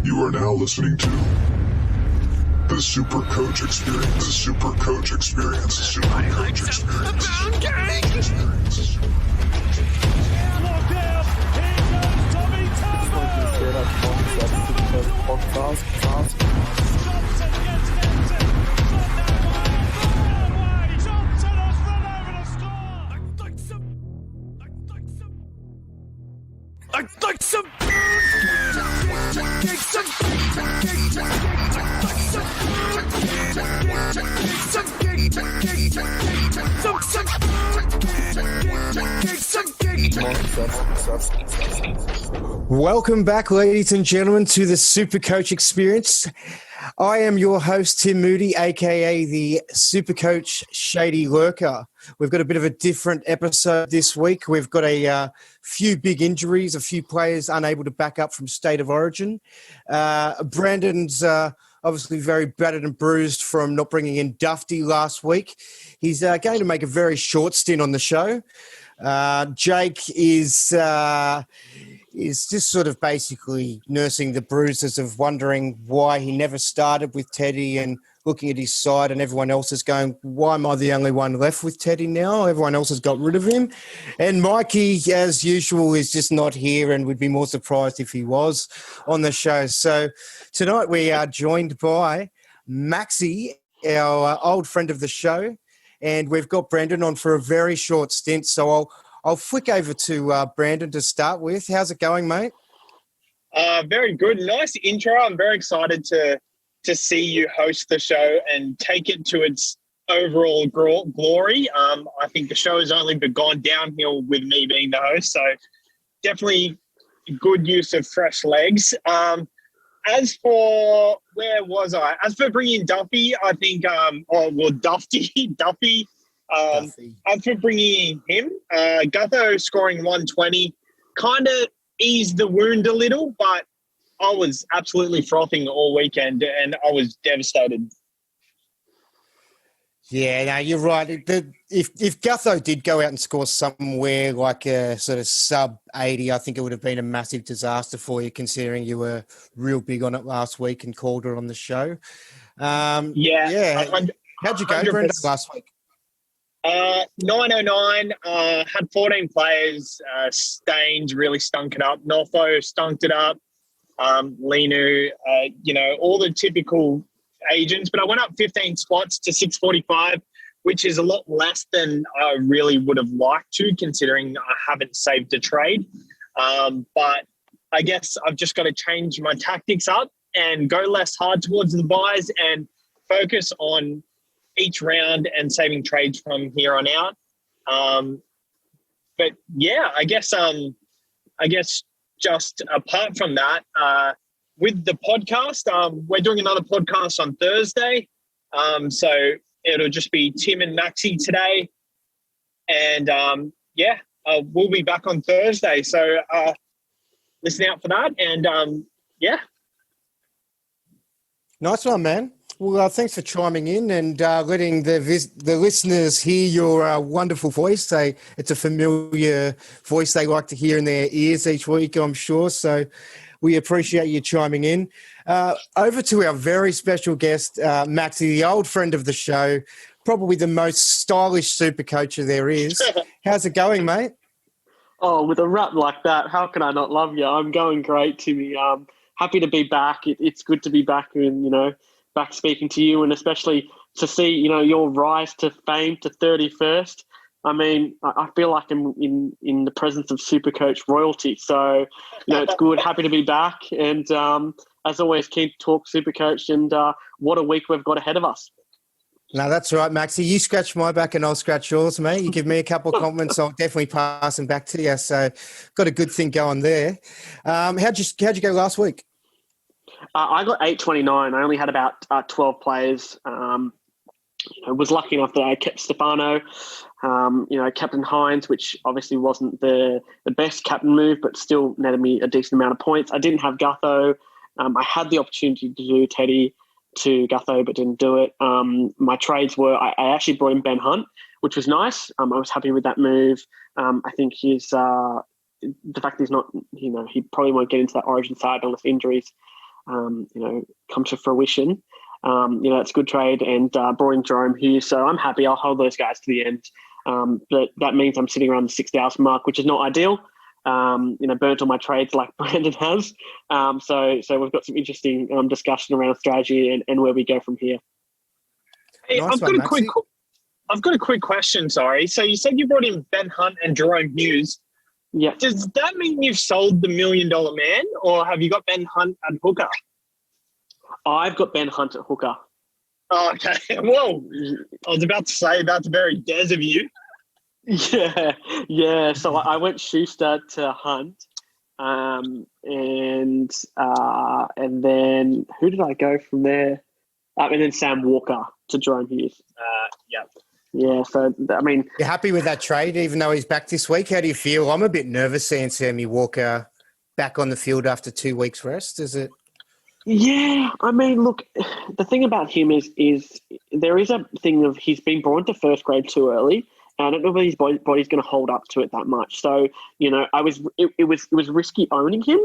You are now listening to the Super Coach Experience. The Super Coach Experience. The Super Coach Experience. Welcome back, ladies and gentlemen, to the Super Coach Experience. I am your host, Tim Moody, aka the Super Coach Shady Lurker. We've got a bit of a different episode this week. We've got a few big injuries, a few players unable to back up from State of Origin. Brandon's obviously very battered and bruised from not bringing in Dufty last week. He's going to make a very short stint on the show. Jake is just sort of basically nursing the bruises of wondering why he never started with Teddy and looking at his side, and everyone else is going, why am I the only one left with Teddy now? Everyone else has got rid of him. And Mikey, as usual, is just not here and would be more surprised if he was on the show. So tonight we are joined by Maxi, our old friend of the show, and we've got Brandon on for a very short stint. So I'll flick over to Brandon to start with. How's it going, mate? Very good. Nice intro. I'm very excited to see you host the show and take it to its overall glory. I think the show has only gone downhill with me being the host, so definitely good use of fresh legs. As for where was I? As for bringing Duffy, I think, Duffy. As for bringing in him, Gutho scoring 120 kind of eased the wound a little, but I was absolutely frothing all weekend and I was devastated. Yeah, no, you're right. If Gutho did go out and score somewhere like a sort of sub 80, I think it would have been a massive disaster for you, considering you were real big on it last week and called it on the show. Yeah. How'd you go, Brenda, last week? 909, had 14 players. Staines really stunk it up. Northo stunk it up. Linu, all the typical agents. But I went up 15 spots to 645, which is a lot less than I really would have liked to, considering I haven't saved a trade. But I guess I've just got to change my tactics up and go less hard towards the buys and focus on each round and saving trades from here on out. But yeah, I guess just apart from that, with the podcast, we're doing another podcast on Thursday. So it'll just be Tim and Maxi today. And we'll be back on Thursday. So listen out for that. And Nice one, man. Well, thanks for chiming in and letting the listeners hear your wonderful voice. It's a familiar voice they like to hear in their ears each week, I'm sure. So we appreciate you chiming in. Over to our very special guest, Maxi, the old friend of the show, probably the most stylish super coacher there is. How's it going, mate? Oh, with a rap like that, how can I not love you? I'm going great, Timmy. Happy to be back. It's good to be back and, back speaking to you, and especially to see, your rise to fame to 31st. I mean, I feel like I'm in the presence of Supercoach royalty. So, it's good. Happy to be back. And as always, keen to talk Supercoach, and what a week we've got ahead of us. No, that's right, Maxie. You scratch my back and I'll scratch yours, mate. You give me a couple of compliments, I'll definitely pass them back to you. So got a good thing going there. How'd you go last week? I got 829. I only had about 12 players. I was lucky enough that I kept Stefano, Captain Hines, which obviously wasn't the best captain move, but still netted me a decent amount of points. I didn't have Gutho. I had the opportunity to do Teddy to Gutho, but didn't do it. My trades were, I actually brought in Ben Hunt, which was nice. I was happy with that move. I think the fact that he's not, he probably won't get into that Origin side unless injuries come to fruition. It's a good trade, and brought in Jerome Hughes. So I'm happy. I'll hold those guys to the end. But that means I'm sitting around the 6,000 mark, which is not ideal. Burnt all my trades like Brandon has. So we've got some interesting discussion around strategy and where we go from here. Hey, Nice I've got a quick question. Sorry. So you said you brought in Ben Hunt and Jerome Hughes. Yeah. Does that mean you've sold the $1 million man, or have you got Ben Hunt at hooker? I've got Ben Hunt at hooker. Oh, okay. Whoa. I was about to say that's very des of you. Yeah. So I went Schuster to Hunt, and then who did I go from there? And then Sam Walker to Jerome Hughes. Yeah. Yeah. So I mean, You're happy with that trade, even though he's back this week? How do you feel? I'm a bit nervous seeing Sammy Walker back on the field after 2 weeks rest. Is it? Yeah, I mean, look, the thing about him is there is a thing of he's been brought into first grade too early, and I don't know whether his body's going to hold up to it that much. So, it was risky owning him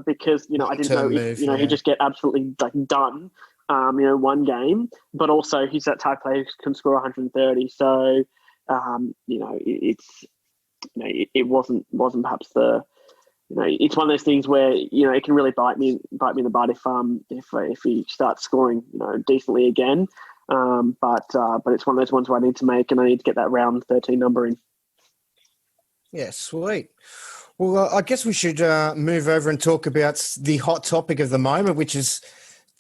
because I didn't know if he'd just get absolutely done. One game, but also he's that type of player who can score 130. So, it wasn't perhaps the. It's one of those things where it can really bite me in the butt if he starts scoring decently again. But it's one of those ones where I need to make, and I need to get that round 13 number in. Yeah, sweet. Well, I guess we should move over and talk about the hot topic of the moment, which is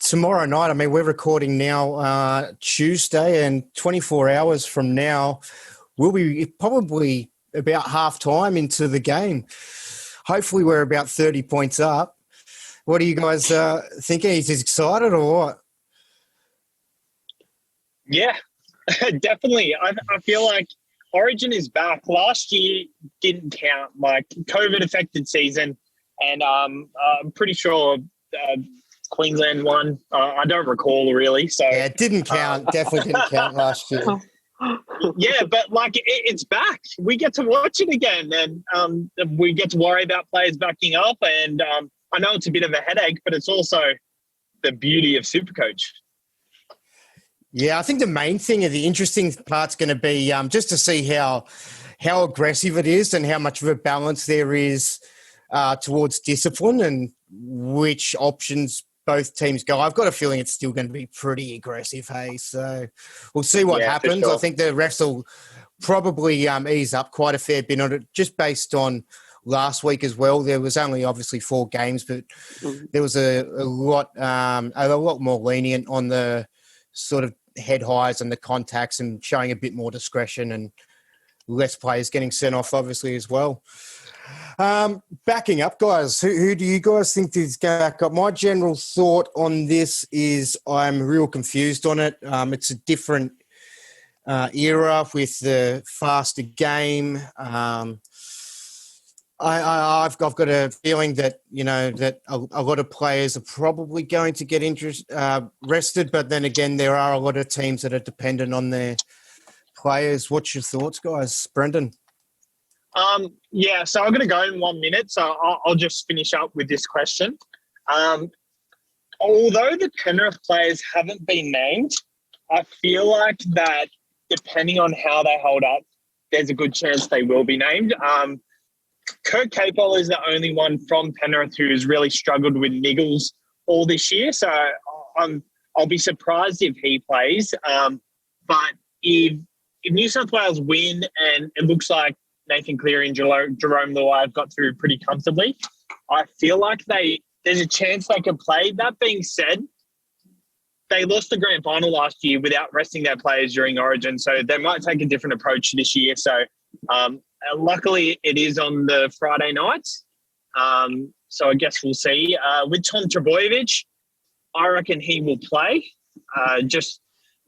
tomorrow night. I mean, we're recording now Tuesday, and 24 hours from now, we'll be probably about half time into the game. Hopefully we're about 30 points up. What are you guys thinking? Is he excited or what? Yeah, definitely. I feel like Origin is back. Last year didn't count, like COVID-affected season, and I'm pretty sure Queensland won. I don't recall really. So yeah, it didn't count. Definitely didn't count last year. Yeah, but it's back. We get to watch it again, and we get to worry about players backing up. And I know it's a bit of a headache, but it's also the beauty of Supercoach. Yeah, I think the main thing and the interesting part's going to be just to see how aggressive it is and how much of a balance there is towards discipline and which options both teams go. I've got a feeling it's still going to be pretty aggressive, hey? So we'll see what happens. Sure. I think the refs will probably ease up quite a fair bit on it, just based on last week as well. There was only obviously 4 games, but there was a lot more lenient on the sort of head highs and the contacts and showing a bit more discretion and less players getting sent off, obviously, as well. Backing up, guys, who do you guys think is going to back up? My general thought on this is I'm real confused on it. It's a different era with the faster game. I've got a feeling that, that a lot of players are probably going to get rested, but then again, there are a lot of teams that are dependent on their players. What's your thoughts, guys? Brendan? Yeah, so I'm going to go in 1 minute, so I'll just finish up with this question. Although the Penrith players haven't been named, I feel like that depending on how they hold up, there's a good chance they will be named. Kurt Capewell is the only one from Penrith who's really struggled with niggles all this year, so I'll be surprised if he plays. But if New South Wales win and it looks like Nathan Cleary and Jerome Luai have got through pretty comfortably, I feel like there's a chance they can play. That being said, they lost the grand final last year without resting their players during Origin, so they might take a different approach this year. So luckily it is on the Friday nights, so I guess we'll see. With Tom Trbojevic, I reckon he will play just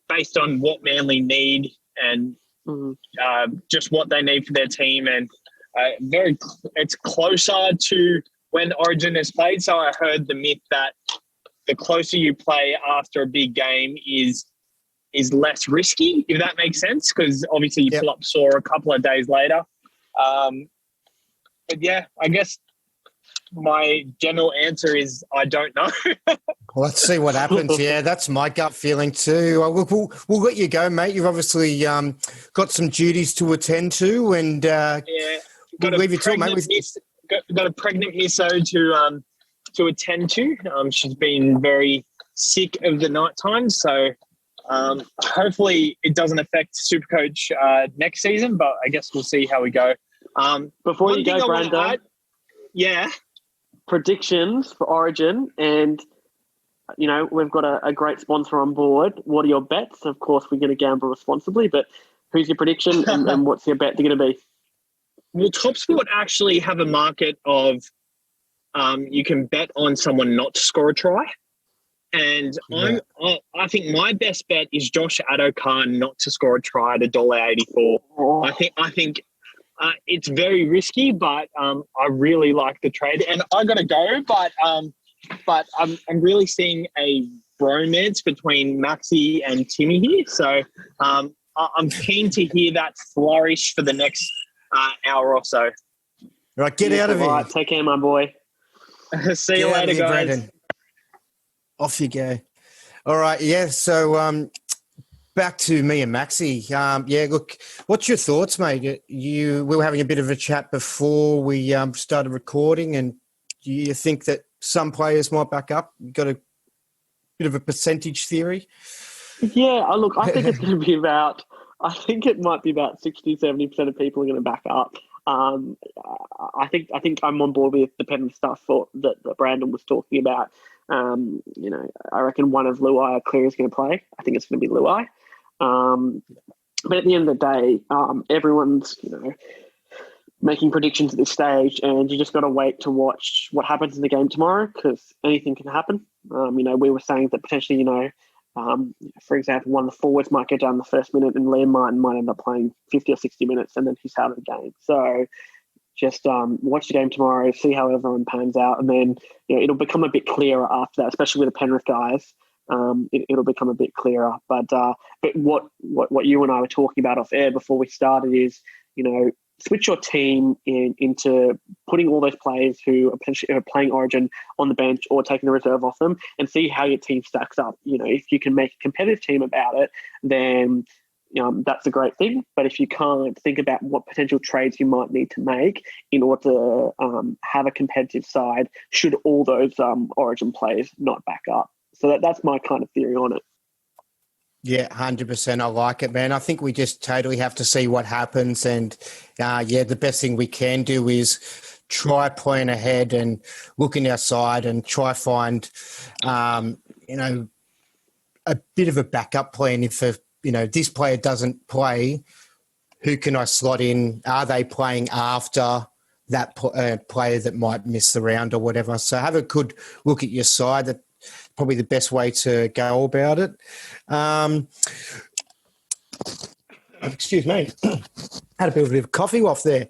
based on what Manly need and just what they need for their team. And it's closer to when Origin is played. So I heard the myth that the closer you play after a big game is less risky, if that makes sense, because obviously you pull up sore a couple of days later. But yeah, I guess my general answer is I don't know. Well, let's see what happens. Yeah, that's my gut feeling too. We'll let you go, mate. You've obviously got some duties to attend to, and Yeah, we'll leave you to it, mate. Got a pregnant misso to attend to. She's been very sick of the night time, so hopefully it doesn't affect Supercoach next season. But I guess we'll see how we go. Before you go, Brandon, yeah, predictions for Origin, and you know we've got a great sponsor on board. What are your bets? Of course, we're going to gamble responsibly, but who's your prediction and what's your bet going to be? Will TopSport actually have a market of you can bet on someone not to score a try? And I think my best bet is Josh Adokar not to score a try at $1.84. Oh. I think it's very risky, but I really like the trade. And I got to go, but I'm really seeing a bromance between Maxi and Timmy here. So I'm keen to hear that flourish for the next hour or so. Right, get out of here. Right, take care, my boy. See you later, guys. Brandon. Off you go. All right, yeah. So back to me and Maxi. Yeah, look, what's your thoughts, mate? We were having a bit of a chat before we started recording, and do you think that some players might back up? You got a bit of a percentage theory? Yeah, look, I think it's going to be I think it might be about 60, 70% of people are going to back up. I think I'm on board with the pen and stuff that Brandon was talking about. You know, I reckon one of Luai or Cleary is going to play. I think it's going to be Luai. But at the end of the day, everyone's, you know, making predictions at this stage, and you just got to wait to watch what happens in the game tomorrow, because anything can happen. You know, we were saying that potentially, you know, for example, one of the forwards might go down the first minute and Liam Martin might end up playing 50 or 60 minutes and then he's out of the game. So just watch the game tomorrow, see how everyone pans out, and then, you know, it'll become a bit clearer after that, especially with the Penrith guys. It'll become a bit clearer. But what you and I were talking about off air before we started is, you know, switch your team into putting all those players who are potentially playing Origin on the bench or taking the reserve off them, and see how your team stacks up. You know, if you can make a competitive team about it, then that's a great thing. But if you can't, think about what potential trades you might need to make in order to have a competitive side should all those Origin players not back up. So that's my kind of theory on it. Yeah, 100%. I like it, man. I think we just totally have to see what happens. And, the best thing we can do is try playing ahead and look in our side and try find, you know, a bit of a backup plan. If, this player doesn't play, who can I slot in? Are they playing after that player that might miss the round or whatever? So have a good look at your side. That probably the best way to go about it. Excuse me. Had a bit of coffee off there.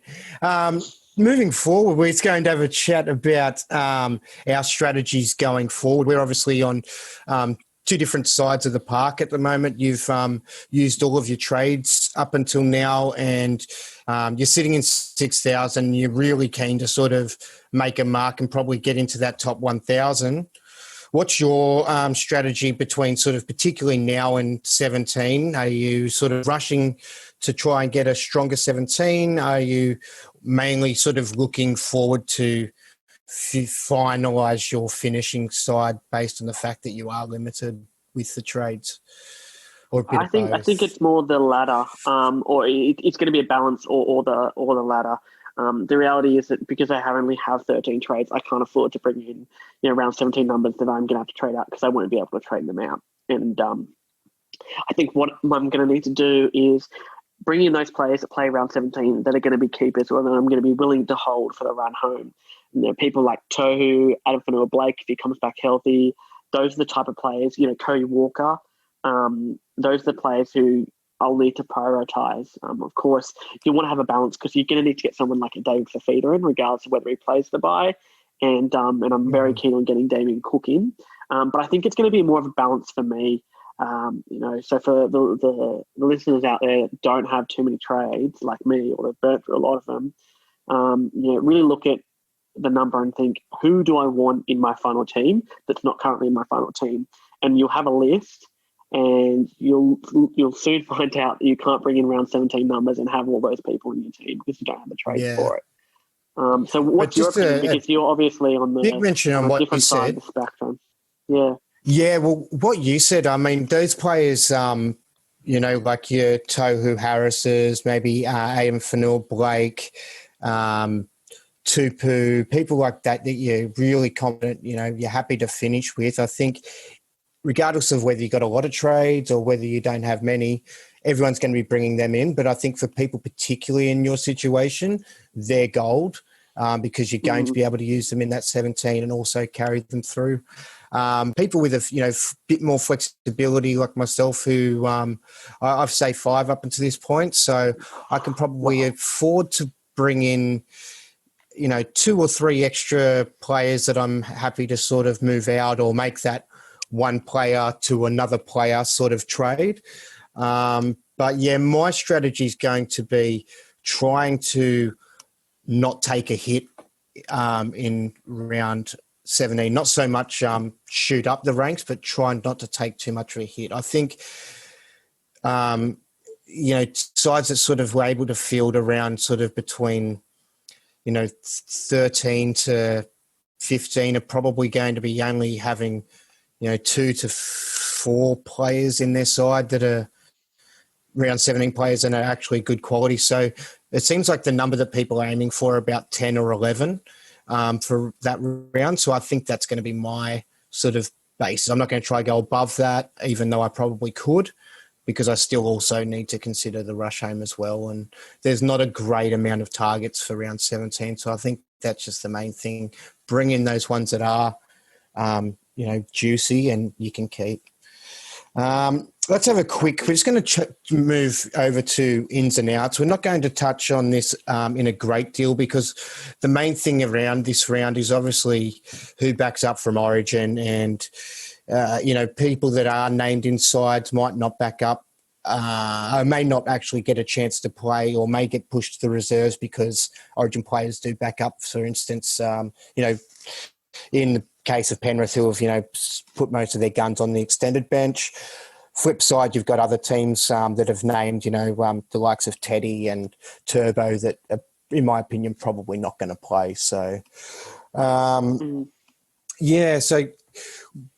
Moving forward, we're going to have a chat about our strategies going forward. We're obviously on two different sides of the park at the moment. You've used all of your trades up until now, and you're sitting in 6,000. You're really keen to sort of make a mark and probably get into that top 1,000. What's your strategy between sort of particularly now and 17? Are you sort of rushing to try and get a stronger 17? Are you mainly sort of looking forward to finalise your finishing side based on the fact that you are limited with the trades? Or a bit I think it's more the latter, or it's going to be a balance, or the latter. The reality is that because I only have 13 trades, I can't afford to bring in, around 17 numbers that I'm going to have to trade out, because I won't be able to trade them out. And I think what I'm going to need to do is bring in those players that play around 17 that are going to be keepers, or that I'm going to be willing to hold for the run home. People like Tohu, Adam Fanua-Blake, if he comes back healthy, those are the type of players, Cody Walker, those are the players who I'll need to prioritise. Of course, you want to have a balance, because you're going to need to get someone like a David Fafita in, regardless of whether he plays the bye. And I'm very keen on getting Damien Cook in. But I think it's going to be more of a balance for me. So for the listeners out there that don't have too many trades like me, or they've burnt through a lot of them, really look at the number and think, who do I want in my final team that's not currently in my final team? And you'll have a list, and you'll soon find out that you can't bring in round 17 numbers and have all those people in your team because you don't have the trades for it. So what's your opinion? Because you're obviously on the big mention on what you side said. of the spectrum. Yeah. Yeah, well, what you said, I mean, those players, you know, like your Tohu Harrises, maybe Adam Fanua-Blake, Tupu, people like that you're really confident, you know, you're happy to finish with. I think regardless of whether you got a lot of trades or whether you don't have many, everyone's going to be bringing them in. But I think for people particularly in your situation, they're gold because you're going to be able to use them in that 17 and also carry them through. People with a bit more flexibility like myself who I've saved 5 up until this point, so I can probably afford to bring in 2 or 3 extra players that I'm happy to sort of move out or make that one player to another player sort of trade. But yeah, my strategy is going to be trying to not take a hit in round 17, not so much shoot up the ranks, but try not to take too much of a hit. I think, sides that sort of were able to field around sort of between, 13 to 15 are probably going to be only having, 2 to 4 players in their side that are round 17 players and are actually good quality. So it seems like the number that people are aiming for are about 10 or 11 for that round. So I think that's going to be my sort of base. I'm not going to try to go above that, even though I probably could, because I still also need to consider the rush home as well. And there's not a great amount of targets for round 17. So I think that's just the main thing. Bring in those ones that are, juicy and you can keep. Let's have we're just going to move over to ins and outs. We're not going to touch on this in a great deal because the main thing around this round is obviously who backs up from Origin and, people that are named in sides might not back up, may not actually get a chance to play or may get pushed to the reserves because Origin players do back up, for instance, in the case of Penrith who have, put most of their guns on the extended bench. Flip side, you've got other teams that have named, the likes of Teddy and Turbo that are, in my opinion, probably not going to play. So, so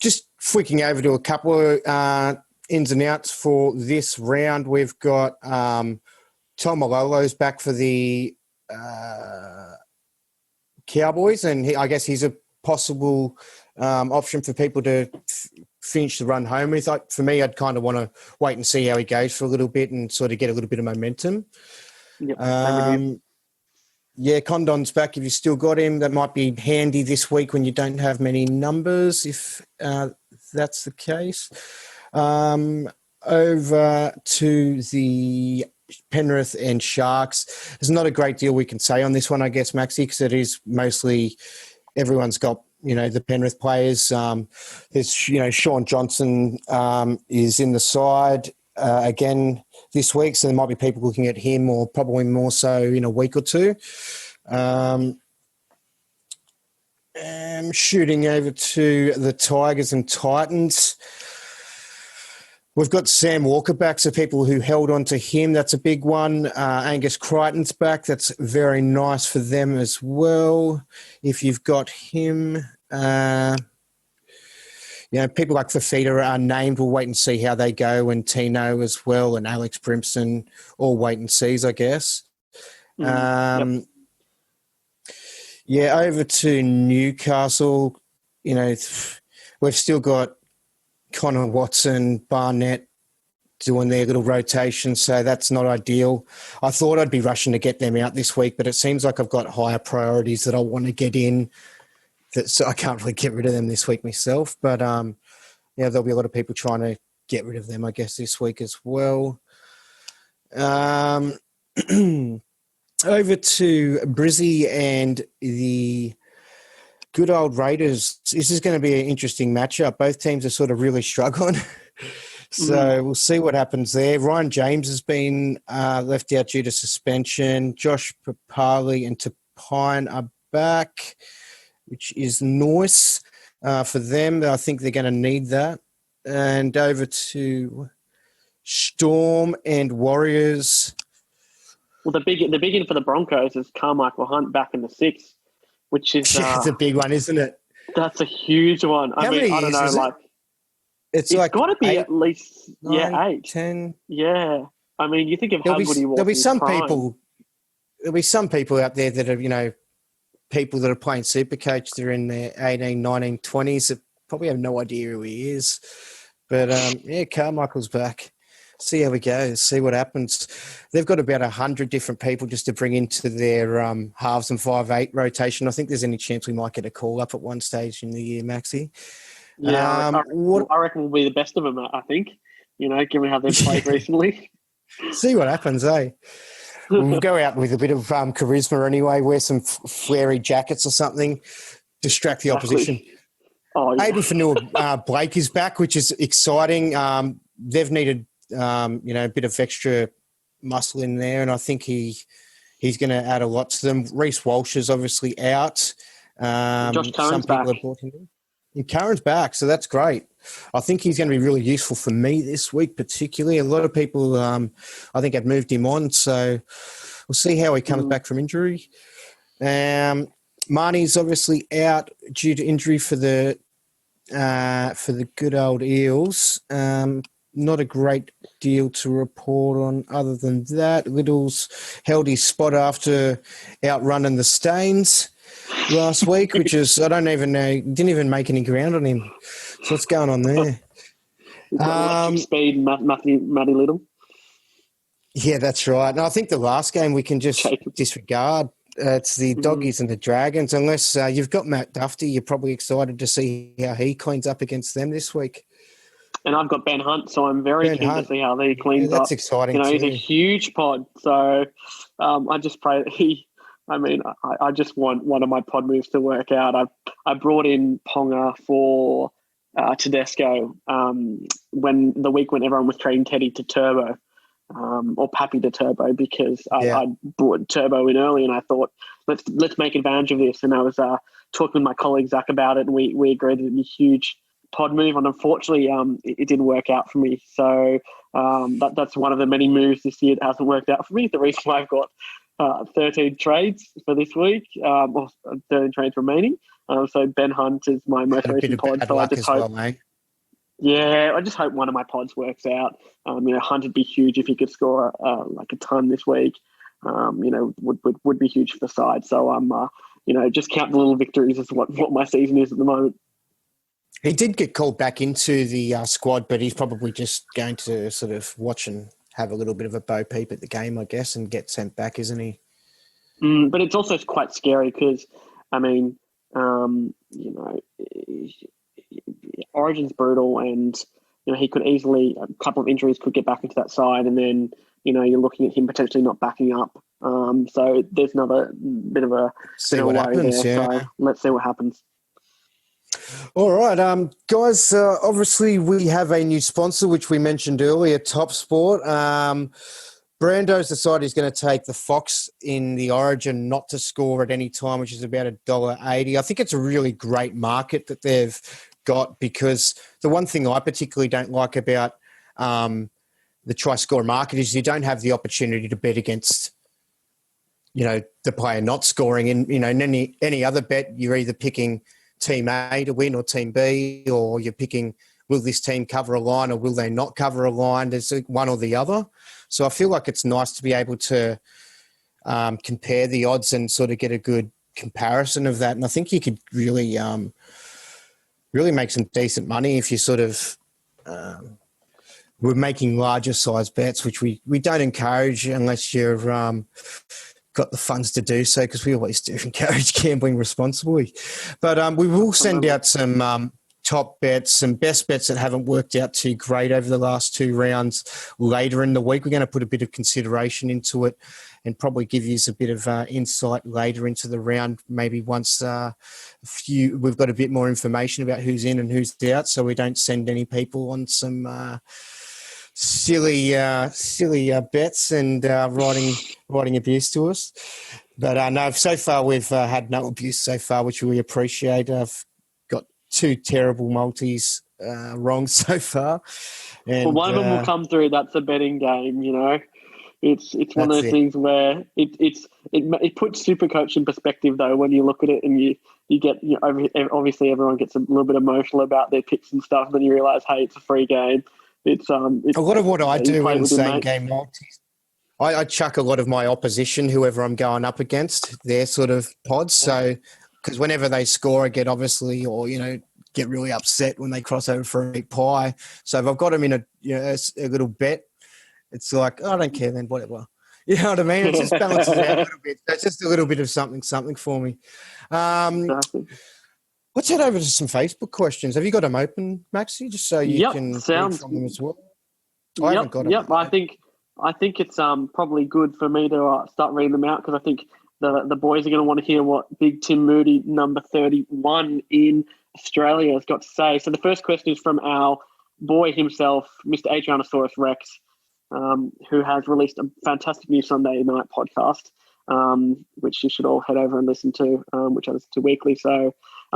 just flicking over to a couple of ins and outs for this round. We've got Tom Malolo's back for the Cowboys, and I guess he's a possible option for people to finish the run home with. For me, I'd kind of want to wait and see how he goes for a little bit and sort of get a little bit of momentum. Yep. Condon's back if you still got him. That might be handy this week when you don't have many numbers, if that's the case. Over to the Penrith and Sharks. There's not a great deal we can say on this one, I guess, Maxi, because it is mostly everyone's got the Penrith players. There's, Sean Johnson is in the side again this week, so there might be people looking at him or probably more so in a week or two. Shooting over to the Tigers and Titans. We've got Sam Walker back, so people who held on to him, that's a big one. Angus Crichton's back. That's very nice for them as well. If you've got him, people like Fafita are named. We'll wait and see how they go, and Tino as well, and Alex Brimson, all wait and sees, I guess. Over to Newcastle. We've still got Connor Watson, Barnett doing their little rotation, so that's not ideal. I thought I'd be rushing to get them out this week, but it seems like I've got higher priorities that I want to get in, so I can't really get rid of them this week myself. But, there'll be a lot of people trying to get rid of them, I guess, this week as well. Over to Brizzy and the good old Raiders. This is going to be an interesting matchup. Both teams are sort of really struggling. So we'll see what happens there. Ryan James has been left out due to suspension. Josh Papali and Tapine are back, which is nice for them. I think they're going to need that. And over to Storm and Warriors. Well, the big in for the Broncos is Carmichael Hunt back in the 6th, which is It's a big one, isn't it? that's a huge one. How many I don't years know, is it? like It's it's like got to be 8, at least 9, 8. 10. Yeah, I mean, you think of how good he was. There'll be in his some prime. people. There'll be some people out there that are, people that are playing Supercoach. They're in their 18, 19, 20s that probably have no idea who he is. But Carmichael's back. See how we go. See what happens. They've got about 100 different people just to bring into their halves and 5/8 rotation. I think there's any chance we might get a call up at one stage in the year, Maxi. Yeah, I reckon we'll be the best of them. I think, given how they've played recently. See what happens, eh? We'll go out with a bit of charisma anyway, wear some flary jackets or something, distract the opposition. Oh, yeah. Aiden Fanua-Blake is back, which is exciting. They've needed, a bit of extra muscle in there, and I think he's going to add a lot to them. Reece Walsh is obviously out. Josh Curran's back. And Curran's back, so that's great. I think he's going to be really useful for me this week, particularly. A lot of people, I think, have moved him on, so we'll see how he comes back from injury. Marnie's obviously out due to injury for the good old Eels. Not a great deal to report on other than that. Little's held his spot after outrunning the Stains last week, which is, I don't even know, didn't even make any ground on him. So what's going on there? Speed, Matty Little. Yeah, that's right. And I think the last game we can just disregard. It's the Doggies and the Dragons. Unless you've got Matt Duffy, you're probably excited to see how he cleans up against them this week. And I've got Ben Hunt, so I'm very keen to see how he cleans up. That's exciting He's too. a huge pod, so I just pray that I just want one of my pod moves to work out. I brought in Ponga for Tedesco when everyone was trading Teddy to Turbo. Or Pappy to Turbo, because I brought Turbo in early, and I thought let's make advantage of this. And I was talking with my colleague Zach about it, and we agreed that it'd be a huge pod move. And unfortunately, it didn't work out for me. So that's one of the many moves this year that hasn't worked out for me. The reason why I've got 13 trades for this week, or 13 trades remaining. So Ben Hunt is my most recent pod. So I just hope. Yeah, I just hope one of my pods works out. Hunt would be huge if he could score like a ton this week. Would be huge for the side. So just count the little victories as what my season is at the moment. He did get called back into the squad, but he's probably just going to sort of watch and have a little bit of a bo peep at the game, I guess, and get sent back, isn't he? But it's also quite scary because, Origin's brutal, and he could easily, a couple of injuries could get back into that side, and then you're looking at him potentially not backing up. So there's another bit of a worry there. So let's see what happens. All right, guys. Obviously, we have a new sponsor, which we mentioned earlier, Top Sport. Brando's decided he's going to take the Fox in the Origin not to score at any time, which is about $1.80. I think it's a really great market that they've got, because the one thing I particularly don't like about the try-score market is you don't have the opportunity to bet against, the player not scoring. And, in any other bet, you're either picking Team A to win or Team B, or you're picking, will this team cover a line or will they not cover a line? There's one or the other. So I feel like it's nice to be able to compare the odds and sort of get a good comparison of that. And I think you could really make some decent money if you sort of we're making larger size bets, which we don't encourage unless you've got the funds to do so, because we always do encourage gambling responsibly. But we will send out some top bets, some best bets that haven't worked out too great over the last 2 rounds later in the week. We're going to put a bit of consideration into it and probably give you a bit of insight later into the round, maybe once we've got a bit more information about who's in and who's out, so we don't send any people on some silly bets and writing abuse to us. But no, so far we've had no abuse so far, which we appreciate. I've got 2 terrible multis wrong so far. And, Well, one of them will come through. That's a betting game, you know. It's one of those things where it puts Supercoach in perspective, though, when you look at it and you get, you know, obviously everyone gets a little bit emotional about their picks and stuff. Then you realise, hey, it's a free game. It's a lot of what I do in same game multis. I chuck a lot of my opposition, whoever I'm going up against, their sort of pods. So, because whenever they score, I get obviously, or, you know, get really upset when they cross over for a big pie. So if I've got them in a little bet, it's like, oh, I don't care then, whatever. You know what I mean? It just balances out a little bit. That's just a little bit of something for me. Exactly. Let's head over to some Facebook questions. Have you got them open, Maxi, just so you can read from them as well? I haven't got them. Yep, I think it's probably good for me to start reading them out, because I think the boys are going to want to hear what Big Tim Moody, number 31 in Australia, has got to say. So the first question is from our boy himself, Mr. Adrianosaurus Rex, who has released a fantastic new Sunday night podcast, which you should all head over and listen to, which I listen to weekly. So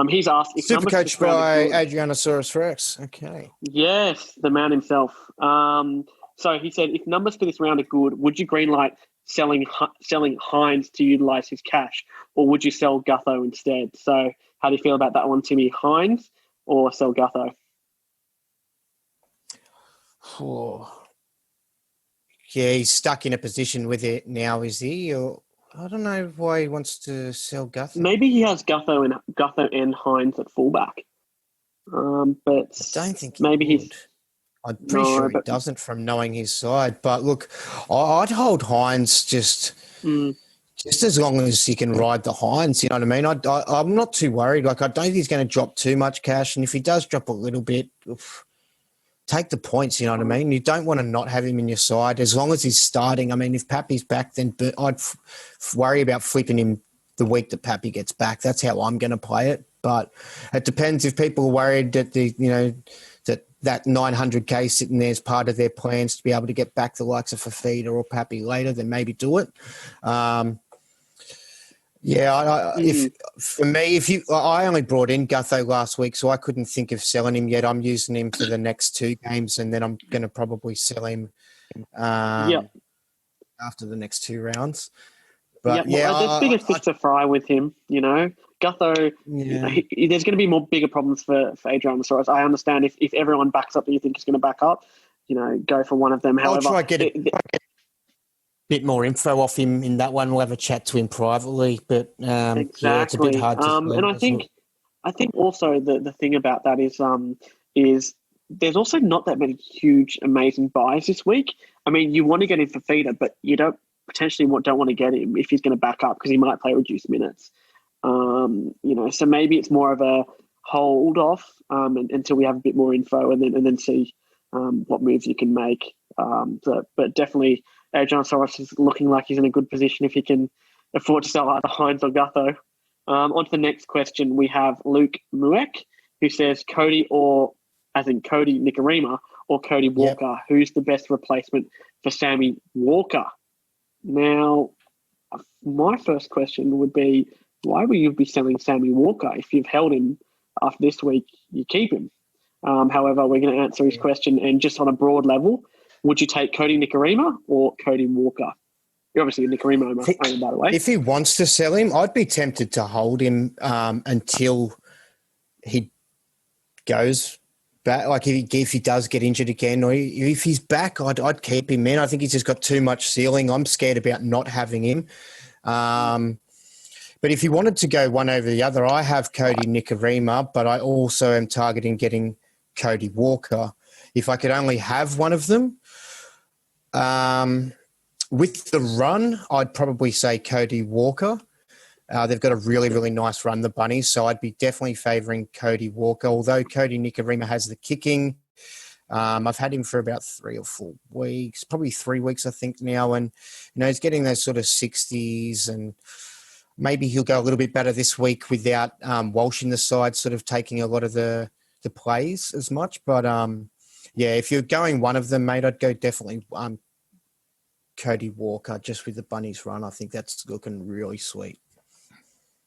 he's asked if Supercoach by Adrianosaurus Rex. Okay. Yes, the man himself. So he said, if numbers for this round are good, would you greenlight selling Hines to utilise his cash, or would you sell Gutho instead? So how do you feel about that one, Timmy? Hines or sell Gutho? Oh. Yeah, he's stuck in a position with it now, is he? Or I don't know why he wants to sell Gutho. Maybe he has Gutho and Hines at fullback. But I don't think I'm pretty sure he doesn't, from knowing his side. But look, I'd hold Hines just as long as he can ride the Hines. You know what I mean? I'm not too worried. Like, I don't think he's going to drop too much cash, and if he does drop a little bit, take the points. You know what I mean? You don't want to not have him in your side as long as he's starting. I mean, if Pappy's back, then I'd worry about flipping him the week that Pappy gets back. That's how I'm going to play it. But it depends if people are worried that that 900K sitting there is part of their plans to be able to get back the likes of Fafita or Pappy later, then maybe do it. I only brought in Gutho last week, so I couldn't think of selling him yet. I'm using him for the next 2 games, and then I'm going to probably sell him after the next 2 rounds. But there's bigger fish to fry with him, you know. Gutho, there's going to be more bigger problems for Adrianosaurus. I understand if everyone backs up that you think is going to back up, you know, go for one of them. However, I'll try get a bit more info off him in that one. We'll have a chat to him privately, but it's a bit hard to and I think also the thing about that is there's also not that many huge amazing buys this week. I mean, you want to get him for Fafita, but you don't want to get him if he's going to back up, because he might play reduced minutes. You know, so maybe it's more of a hold off until we have a bit more info, and then see what moves you can make. But definitely, Adrianosaurus is looking like he's in a good position if he can afford to sell either Hines or Gutho. On to the next question, we have Luke Muek, who says Cody Nikorima or Cody Walker. Yep. Who's the best replacement for Sammy Walker? Now, my first question would be, why will you be selling Sammy Walker? If you've held him after this week, you keep him. However, we're going to answer his question, and just on a broad level, would you take Cody Nikorima or Cody Walker? You're obviously a Nikorima owner, by the way. If he wants to sell him, I'd be tempted to hold him until he goes back. Like if he does get injured again, or if he's back, I'd keep him in. I think he's just got too much ceiling. I'm scared about not having him. But if you wanted to go one over the other, I have Cody Nikorima, but I also am targeting getting Cody Walker. If I could only have one of them, with the run, I'd probably say Cody Walker. They've got a really, really nice run, the Bunnies, so I'd be definitely favouring Cody Walker, although Cody Nikorima has the kicking. I've had him for about 3 or 4 weeks, probably 3 weeks, I think now, and he's getting those sort of 60s, and maybe he'll go a little bit better this week without Walsh in the side sort of taking a lot of the plays as much. But, if you're going one of them, mate, I'd go definitely Cody Walker just with the Bunnies run. I think that's looking really sweet.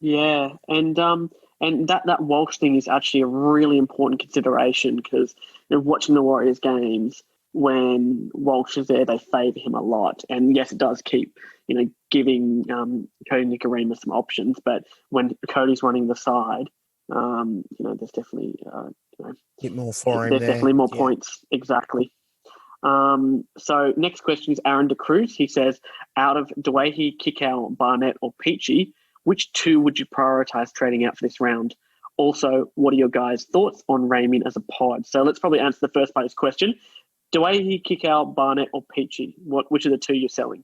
Yeah, and that Walsh thing is actually a really important consideration because watching the Warriors games, when Walsh is there, they favour him a lot. And yes, it does keep giving Cody Nicarima some options, but when Cody's running the side, there's definitely Bit more for him there's there. definitely more Yeah. points. Exactly. So next question is Aaron DeCruz. He says, out of Dwayne, Kikau, Barnett, or Peachy, which two would you prioritise trading out for this round? Also, what are your guys' thoughts on Raymond as a pod? So let's probably answer the first part of this question. Dwayne, Kikau, Barnett, or Peachy? Which of the two you're selling?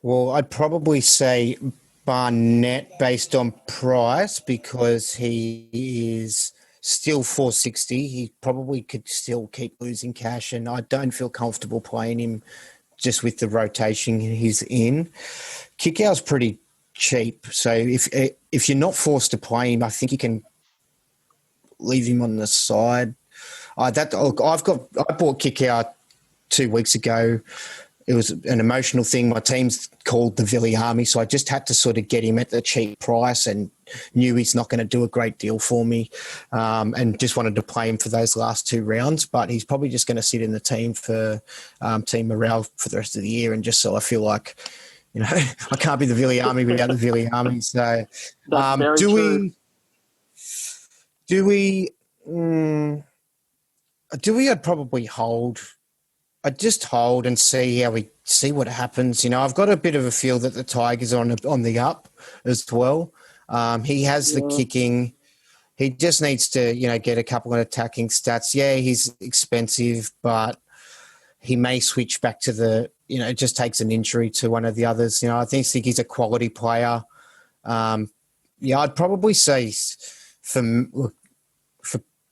Well, I'd probably say Barnett based on price because he is still 460. He probably could still keep losing cash, and I don't feel comfortable playing him just with the rotation he's in. Kikau's pretty cheap, so if you're not forced to play him, I think you can leave him on the side. I bought Kikau 2 weeks ago. It was an emotional thing. My team's called the Villy Army, so I just had to sort of get him at the cheap price and knew he's not going to do a great deal for me, and just wanted to play him for those last 2 rounds. But he's probably just going to sit in the team for team morale for the rest of the year, and just so I feel like, I can't be the Villy Army without the Villy Army. So That's very true. I'd probably hold. I'd just hold and see what happens. I've got a bit of a feel that the Tigers are on the up as well. He has the kicking. He just needs to, get a couple of attacking stats. Yeah, he's expensive, but he may switch back to it just takes an injury to one of the others. I think he's a quality player. I'd probably say for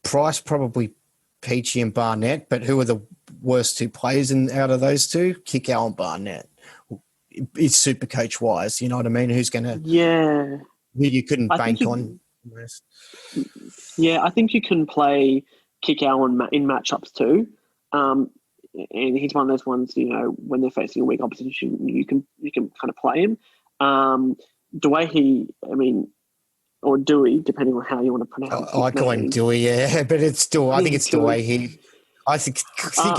price, probably Peachy and Barnett, but who are the worst 2 players out of those 2? Kikau and Barnett. It's super coach wise, you know what I mean? Who's going to... Yeah. Who you couldn't bank on. Yeah, I think you can play Kikau in matchups too. And he's one of those ones, when they're facing a weak opposition, you can kind of play him. The way or Dewey, depending on how you want to pronounce it. I call him Dewey, yeah, but it's still, I think it's the way I think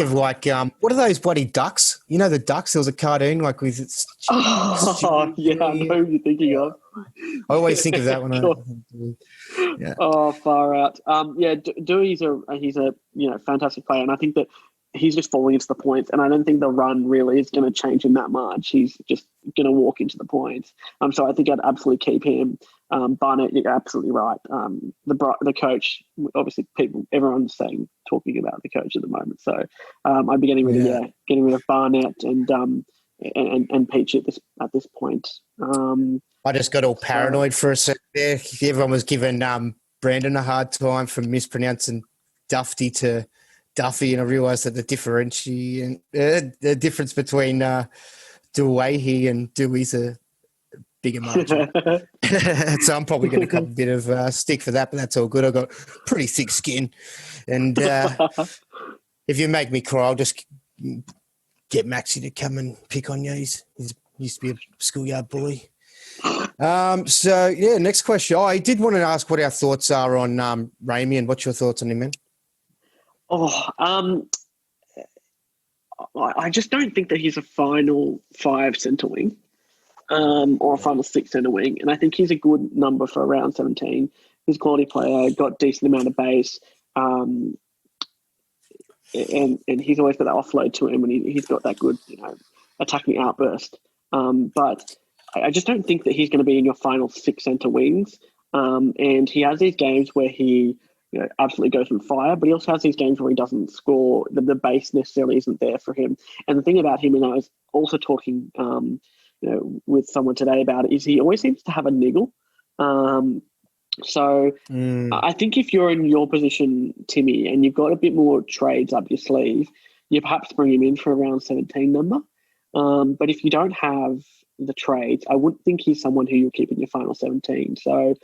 of what are those bloody ducks? The ducks? There was a cartoon with its. Yeah, I know who you're thinking of. I always think of that one. Yeah. Oh, far out. Dewey's he's a fantastic player, and I think that he's just falling into the points, and I don't think the run really is going to change him that much. He's just going to walk into the points. So I think I'd absolutely keep him. Barnett, you're absolutely right. The coach, obviously, everyone's talking about the coach at the moment. So I'd be getting rid of Barnett and Peach at this point. I just got all paranoid for a second there. Everyone was giving Brandon a hard time for mispronouncing Dufty to Duffy, and I realised that the difference between Dewey and Dewey's a bigger margin. So I'm probably going to cop a bit of stick for that, but that's all good. I've got pretty thick skin, and if you make me cry, I'll just get Maxi to come and pick on you. He used to be a schoolyard bully. Next question. I did want to ask what our thoughts are on Ramey, and what's your thoughts on him, man? I just don't think that he's a final 5 centre wing or a final 6 centre wing. And I think he's a good number for around 17. He's a quality player, got decent amount of base. And he's always got that offload to him, and he's got that good, attacking outburst. But I just don't think that he's going to be in your final 6 centre wings. And he has these games where he absolutely goes on fire, but he also has these games where he doesn't score. The base necessarily isn't there for him. And the thing about him, and I was also talking, with someone today about it, is he always seems to have a niggle. I think if you're in your position, Timmy, and you've got a bit more trades up your sleeve, you perhaps bring him in for around 17 number. But if you don't have the trades, I wouldn't think he's someone who you'll keep in your final 17. So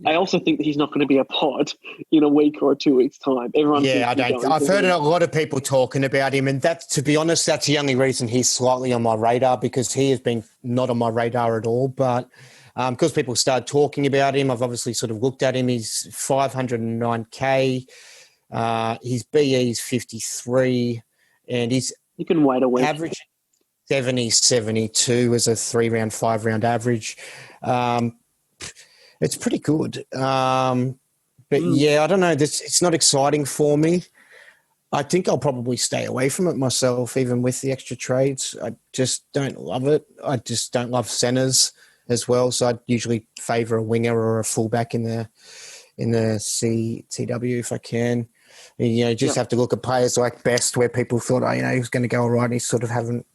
I also think that he's not going to be a pod in a week or 2 weeks' time. Everyone, Yeah, I don't. I've heard a lot of people talking about him, and that, to be honest, that's the only reason he's slightly on my radar, because he has been not on my radar at all. But because people started talking about him, I've obviously sort of looked at him. He's 509K. His BE is 53, and he's you can wait a week. Average 70-72 as a 3-round, 5-round average. It's pretty good. But yeah, I don't know. It's not exciting for me. I think I'll probably stay away from it myself, even with the extra trades. I just don't love it. I just don't love centers as well. So I'd usually favour a winger or a fullback in the CTW if I can. You know, just have to look at players like Best, where people thought, oh, you know, he was going to go all right, and he sort of haven't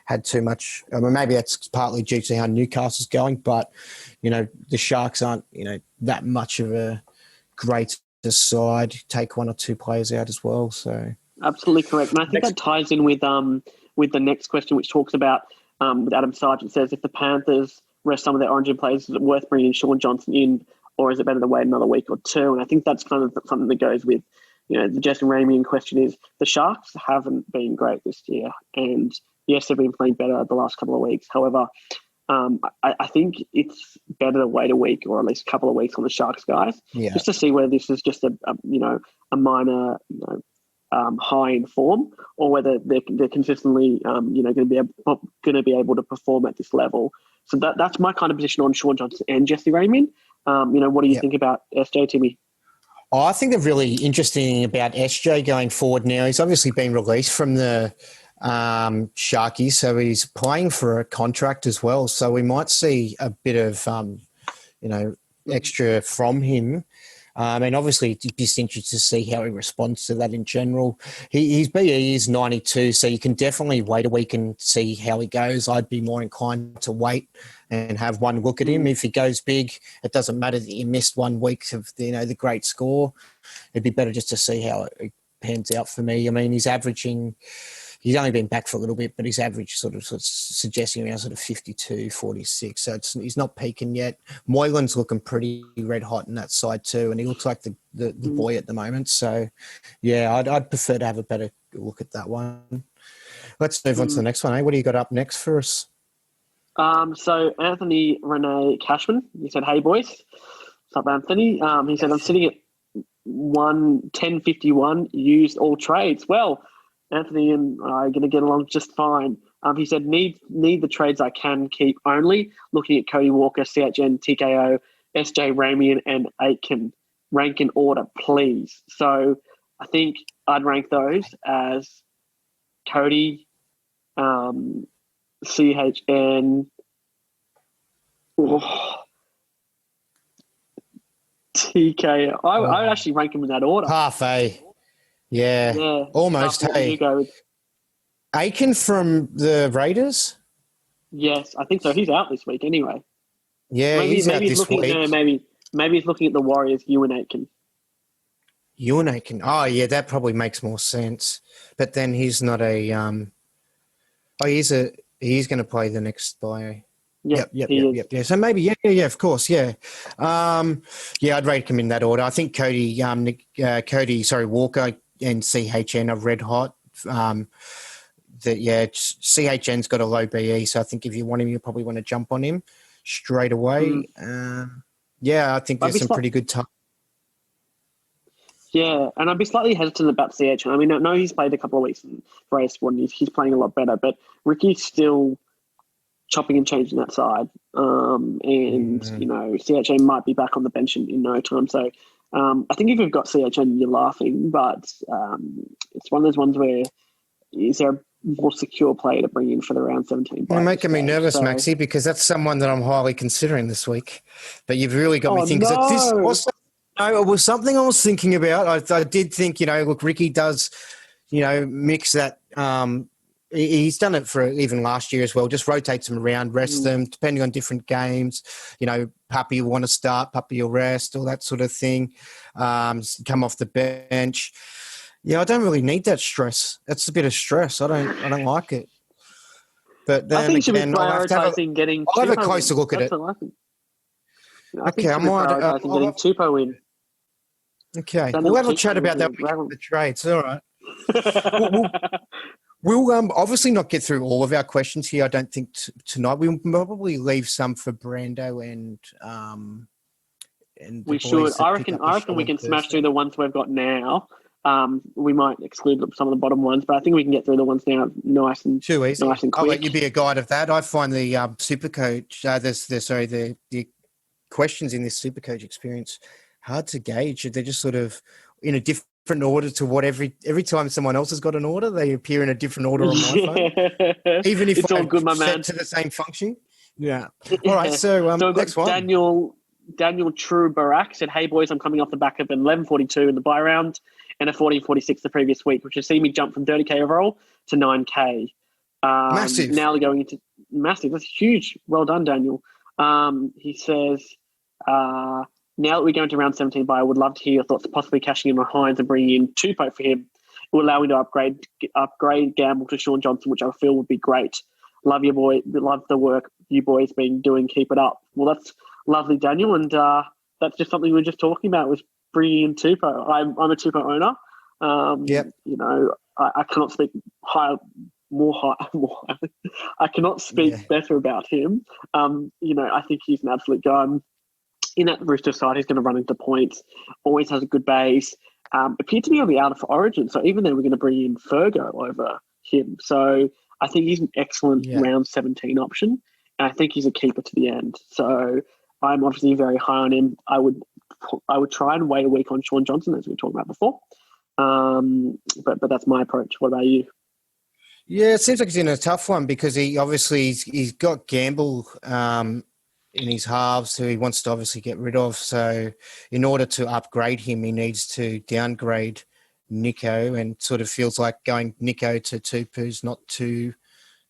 had too much. I mean, maybe that's partly due to how Newcastle's going, but, you know, the Sharks aren't, you know, that much of a great side. Take one or two players out as well. So absolutely correct. And I think that ties in with the next question, which talks about with Adam Sargent says, if the Panthers rest some of their origin players, is it worth bringing Sean Johnson in, or is it better to wait another week or two? And I think that's kind of something that goes with, you know, the Jason Ramian question is, the Sharks haven't been great this year, and yes, they've been playing better the last couple of weeks. However, I think it's better to wait a week or at least a couple of weeks on the Sharks guys, just to see whether this is just a minor high in form, or whether they're consistently going to be able to perform at this level. So that's my kind of position on Sean Johnson and Jesse Ramian. What do you think about SJ, Timmy? Oh, I think the really interesting about SJ going forward now, he's obviously been released from the Sharkies, so he's playing for a contract as well. So we might see a bit of, extra from him. And obviously, just interested to see how he responds to that in general. His BE is 92, so you can definitely wait a week and see how he goes. I'd be more inclined to wait and have one look at him. If he goes big, it doesn't matter that you missed 1 week of the great score. It'd be better just to see how it pans out for me. I mean, he's only been back for a little bit, but his average sort of suggesting around sort of 52, 46. So he's not peaking yet. Moylan's looking pretty red hot in that side too, and he looks like the boy at the moment. So, yeah, I'd prefer to have a better look at that one. Let's move on to the next one. What do you got up next for us? So Anthony Renee Cashman, he said, "Hey boys, what's up, Anthony?" He said, "I'm sitting at 1051, used all trades." Well, Anthony and I are going to get along just fine. He said, need the trades I can keep only. Looking at Cody Walker, CHN, TKO, SJ Ramian, and Aitken. Rank in order, please. So I think I'd rank those as Cody, CHN, TKO. I would actually rank them in that order. Half A. Yeah, almost. Hey, Aiken from the Raiders? Yes, I think so. He's out this week anyway. Yeah, he's out this week. Maybe he's looking at the Warriors, Ewan Aitken. Ewan Aitken. Oh, yeah, that probably makes more sense. But then he's not a he's going to play the next bye. Yep. Yeah. So maybe, yeah, of course, yeah. I'd rate him in that order. I think Walker and CHN are red hot. CHN's got a low BE, so I think if you want him, you probably want to jump on him straight away. I think there's some pretty good time. Yeah, and I'd be slightly hesitant about CHN. I mean, I know he's played a couple of weeks for AS One. He's playing a lot better, but Ricky's still chopping and changing that side. CHN might be back on the bench in no time. So I think if you've got CHN, you're laughing, but it's one of those ones where is there a more secure player to bring in for the round 17? You're making me nervous, Maxi, because that's someone that I'm highly considering this week. But you've really got me thinking. No. It was something I was thinking about. I did think, look, Ricky does, mix that. He's done it for even last year as well. Just rotates them around, rest them, depending on different games. Puppy will want to start, Puppy will rest, all that sort of thing. Come off the bench. Yeah, I don't really need that stress. That's a bit of stress. I don't like it. But then I think again, I'll have a closer look at it. I think Okay, I should be might. prioritising getting Tupou in. Okay, Daniel we'll have a Tupou chat about that would when we be get to the trades. All right. We'll, great. we'll obviously not get through all of our questions here. I don't think tonight. We'll probably leave some for Brando and the We should. boys that pick up the I show reckon we on can smash Thursday. through the ones we've got now. We might exclude some of the bottom ones, but I think we can get through the ones now nice and Too easy. quick. I'll let you be a guide of that. I find the super coach, the questions in this super coach experience hard to gauge. They're just sort of in a different order to what every time someone else has got an order, they appear in a different order on my phone. Even if It's all I good, my set man. to the same function. Yeah. All right. So, So we've next got one. Daniel True Barak said, "Hey boys, I'm coming off the back of an 11.42 in the buy round and a 40.46 the previous week, which has seen me jump from 30k overall to 9k. Massive. Now they're going into massive. That's huge. Well done, Daniel." He says, "Now that we're going to round 17 buy, I would love to hear your thoughts, possibly cashing in on Hines and bringing in Tupou for him. It will allow me to upgrade Gamble to Sean Johnson, which I feel would be great. Love you, boy. Love the work you boys been doing. Keep it up." Well, that's lovely, Daniel, and that's just something we were just talking about was bringing in Tupou. I'm a Tupou owner. Yep. You know, I cannot speak more highly. I cannot speak better about him. You know, I think he's an absolute gun. In that Rooster side, he's going to run into points. Always has a good base. Appeared to be on the outer for Origin, so even though we're going to bring in Fergo over him, so I think he's an excellent round 17 option, and I think he's a keeper to the end. So I'm obviously very high on him. I would try and wait a week on Sean Johnson, as we were talking about before. But that's my approach. What about you? Yeah, it seems like he's in a tough one because he's got Gamble in his halves who he wants to obviously get rid of. So in order to upgrade him, he needs to downgrade Nico, and sort of feels like going Nico to Tupou's not too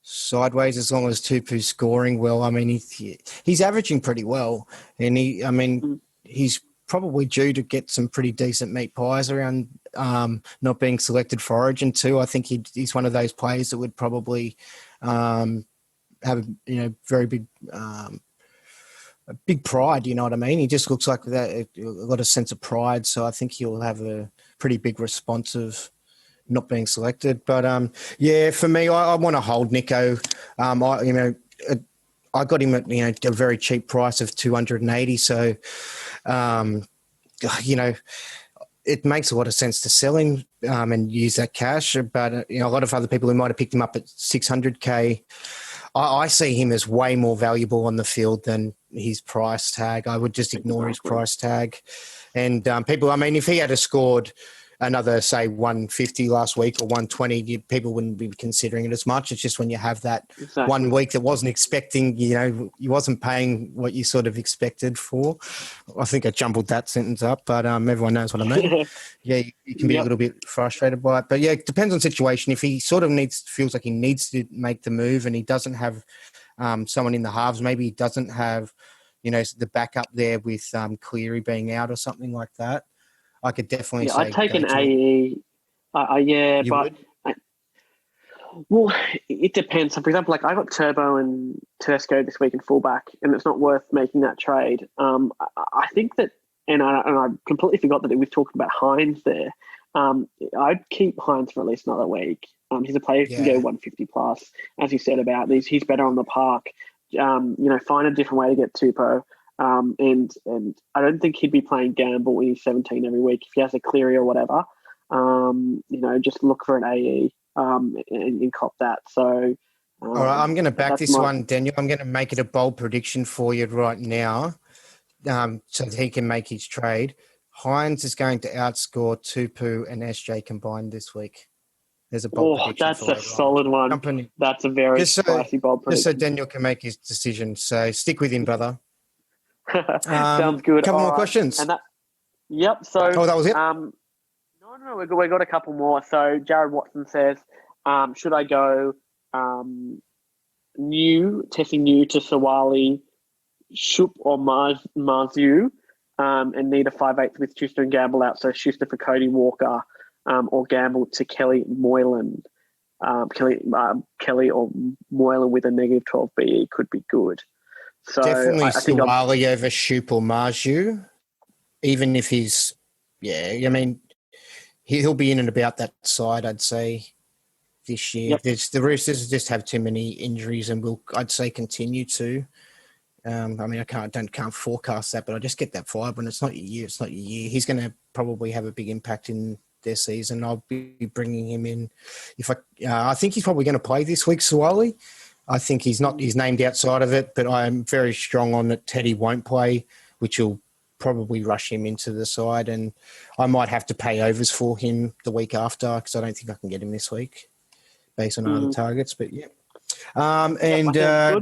sideways as long as Tupou's scoring well. I mean, he's averaging pretty well, and he's probably due to get some pretty decent meat pies around not being selected for Origin too. I think he's one of those players that would probably have very big big pride, you know what I mean? He just looks like that, a lot of sense of pride. So I think he'll have a pretty big response of not being selected. But for me, I want to hold Nico. I got him at a very cheap price of 280. So it makes a lot of sense to sell him and use that cash. But a lot of other people who might have picked him up at 600k. I see him as way more valuable on the field than his price tag. I would just ignore his price tag. And people, I mean, if he had scored another, say, 150 last week or 120, people wouldn't be considering it as much. It's just when you have that 1 week that wasn't expecting, you wasn't paying what you sort of expected for. I think I jumbled that sentence up, but everyone knows what I mean. You can be a little bit frustrated by it. But, it depends on situation. If he sort of feels like he needs to make the move and he doesn't have someone in the halves, maybe he doesn't have, the backup there with Cleary being out or something like that, I could definitely say. I'd take an AE. Well, it depends. So, for example, like I got Turbo and Tedesco this week in fullback, and it's not worth making that trade. I think that, and I completely forgot that we talked about Hines there. I'd keep Hines for at least another week. He's a player who can go 150 plus, as you said about these. He's better on the park. Find a different way to get Tupou. And I don't think he'd be playing Gamble in 17 every week if he has a Cleary or whatever. Just look for an AE and cop that. So, all right, I'm going to back this one, Daniel. I'm going to make it a bold prediction for you right now, so that he can make his trade. Hines is going to outscore Tupou and SJ combined this week. There's a bold prediction. That's a solid one. That's a very spicy bold prediction. Just so Daniel can make his decision. So stick with him, brother. Sounds good. A couple more questions. So, that was it? No, we got a couple more. So Jared Watson says, should I go testing new to Sawali, Shup or Marzu, and need a 5/8 with Schuster and Gamble out. So Schuster for Cody Walker, or Gamble to Kelly Moylan. Kelly or Moylan with a negative 12 BE could be good. So Definitely I think Suwali over Shoop or Marju, even if he's, I mean, he'll be in and about that side, I'd say, this year. Yep. The Roosters just have too many injuries and will, I'd say, continue to. I mean, I can't forecast that, but I just get that vibe when it's not your year. It's not your year. He's going to probably have a big impact in their season. I'll be bringing him in. I think he's probably going to play this week, Suwali. I think he's named outside of it, but I'm very strong on that Teddy won't play, which will probably rush him into the side, and I might have to pay overs for him the week after because I don't think I can get him this week based on other targets. But yeah.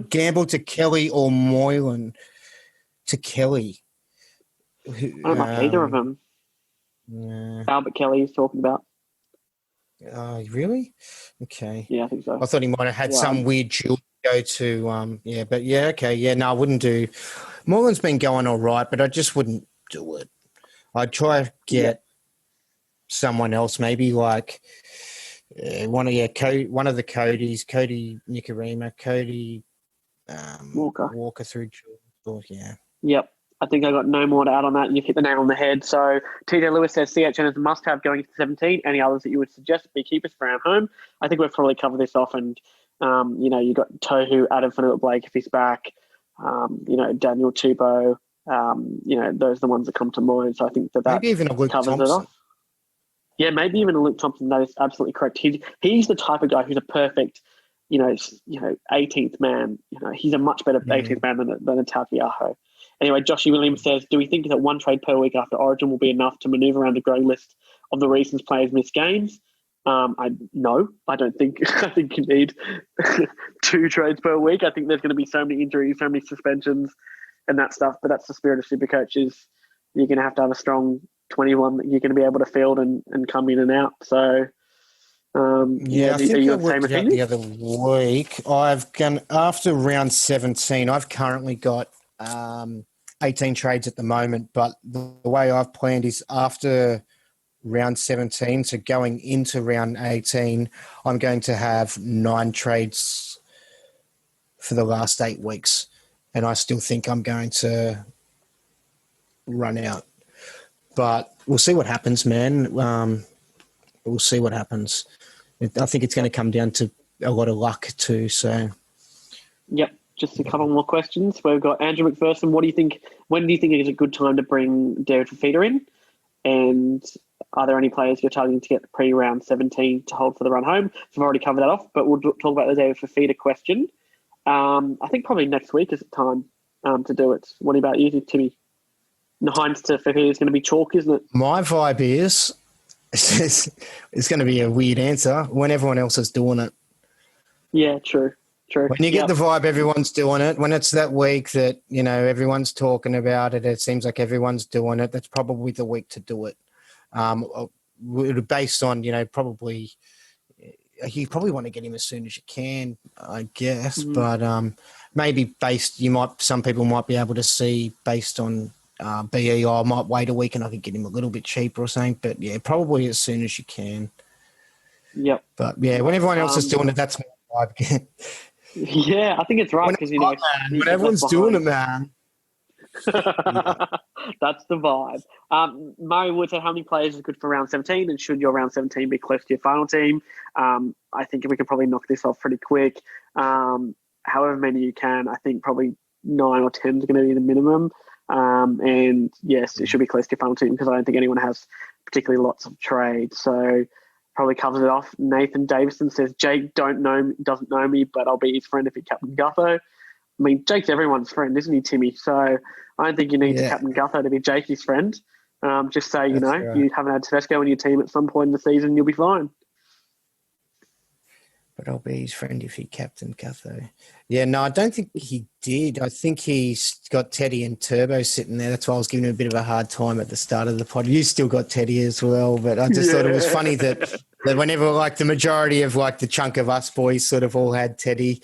Gamble to Kelly or Moylan to Kelly. I don't like either of them. Albert Kelly is talking about. Really? Okay. Yeah, I think so. I thought he might have had some weird duel go to. Okay. Yeah, no, I wouldn't do. Moylan's been going all right, but I just wouldn't do it. I'd try to get someone else, maybe like. One of the Codys, Cody Nicarima, Cody Walker through George. Yeah. Yep. I think I got no more to add on that. You've hit the nail on the head. So TJ Lewis says CHN is a must-have going into 17. Any others that you would suggest be keepers for our home? I think we've probably covered this off. And, you got Tohu, Adam Fanua-Blake if he's back, Daniel Tupou. Those are the ones that come to mind. So I think that maybe even a Luke covers Thompson. it off. Yeah, maybe even a Luke Thompson. That is absolutely correct. He's the type of guy who's a perfect, 18th man. He's a much better 18th man than a Taukei'aho. Anyway, Joshy Williams says, do we think that one trade per week after Origin will be enough to manoeuvre around the growing list of the reasons players miss games? No, I don't think. I think you need 2 trades per week. I think there's going to be so many injuries, so many suspensions and that stuff. But that's the spirit of Supercoach is you're going to have a strong 21 that you're going to be able to field and come in and out. So, I think you I worked it out the other week. I've gone after round 17. I've currently got 18 trades at the moment, but the way I've planned is after round 17, so going into round 18, I'm going to have 9 trades for the last 8 weeks, and I still think I'm going to run out. But we'll see what happens, man. We'll see what happens. I think it's going to come down to a lot of luck too. So, yep. Just a couple more questions. We've got Andrew McPherson. What do you think? When do you think is a good time to bring David Fifita in? And are there any players you're targeting to get pre-round 17 to hold for the run home? So I've already covered that off, but we'll talk about the David Fifita question. I think probably next week is the time to do it. What about you, Timmy? Hines to Fifita is going to be chalk, isn't it? My vibe is it's going to be a weird answer when everyone else is doing it. Yeah, true. When you get the vibe, everyone's doing it. When it's that week that, everyone's talking about it, it seems like everyone's doing it. That's probably the week to do it. Based on, probably you probably want to get him as soon as you can, I guess. Mm-hmm. But maybe some people might be able to see based on BE, I might wait a week and I could get him a little bit cheaper or something. But yeah, probably as soon as you can. Yep. But yeah, when everyone else is doing it, that's my vibe. Yeah, I think it's right because when everyone's doing it, man. That's the vibe. Murray Wood said, how many players are good for round 17 and should your round 17 be close to your final team? I think we can probably knock this off pretty quick. However many you can, I think probably 9 or 10 is going to be the minimum. And yes, it should be close to your final team because I don't think anyone has particularly lots of trades. So probably covers it off. Nathan Davison says, Jake doesn't know me, but I'll be his friend if he captain Gutho. I mean, Jake's everyone's friend, isn't he, Timmy? So I don't think you need to captain Gutho to be Jakey's friend. Just say, right. You haven't had Tedesco in your team at some point in the season, you'll be fine. But I'll be his friend if he captained Gutho. Yeah, no, I don't think he did. I think he's got Teddy and Turbo sitting there. That's why I was giving him a bit of a hard time at the start of the pod. You still got Teddy as well, but I just thought it was funny that whenever the majority of the chunk of us boys sort of all had Teddy,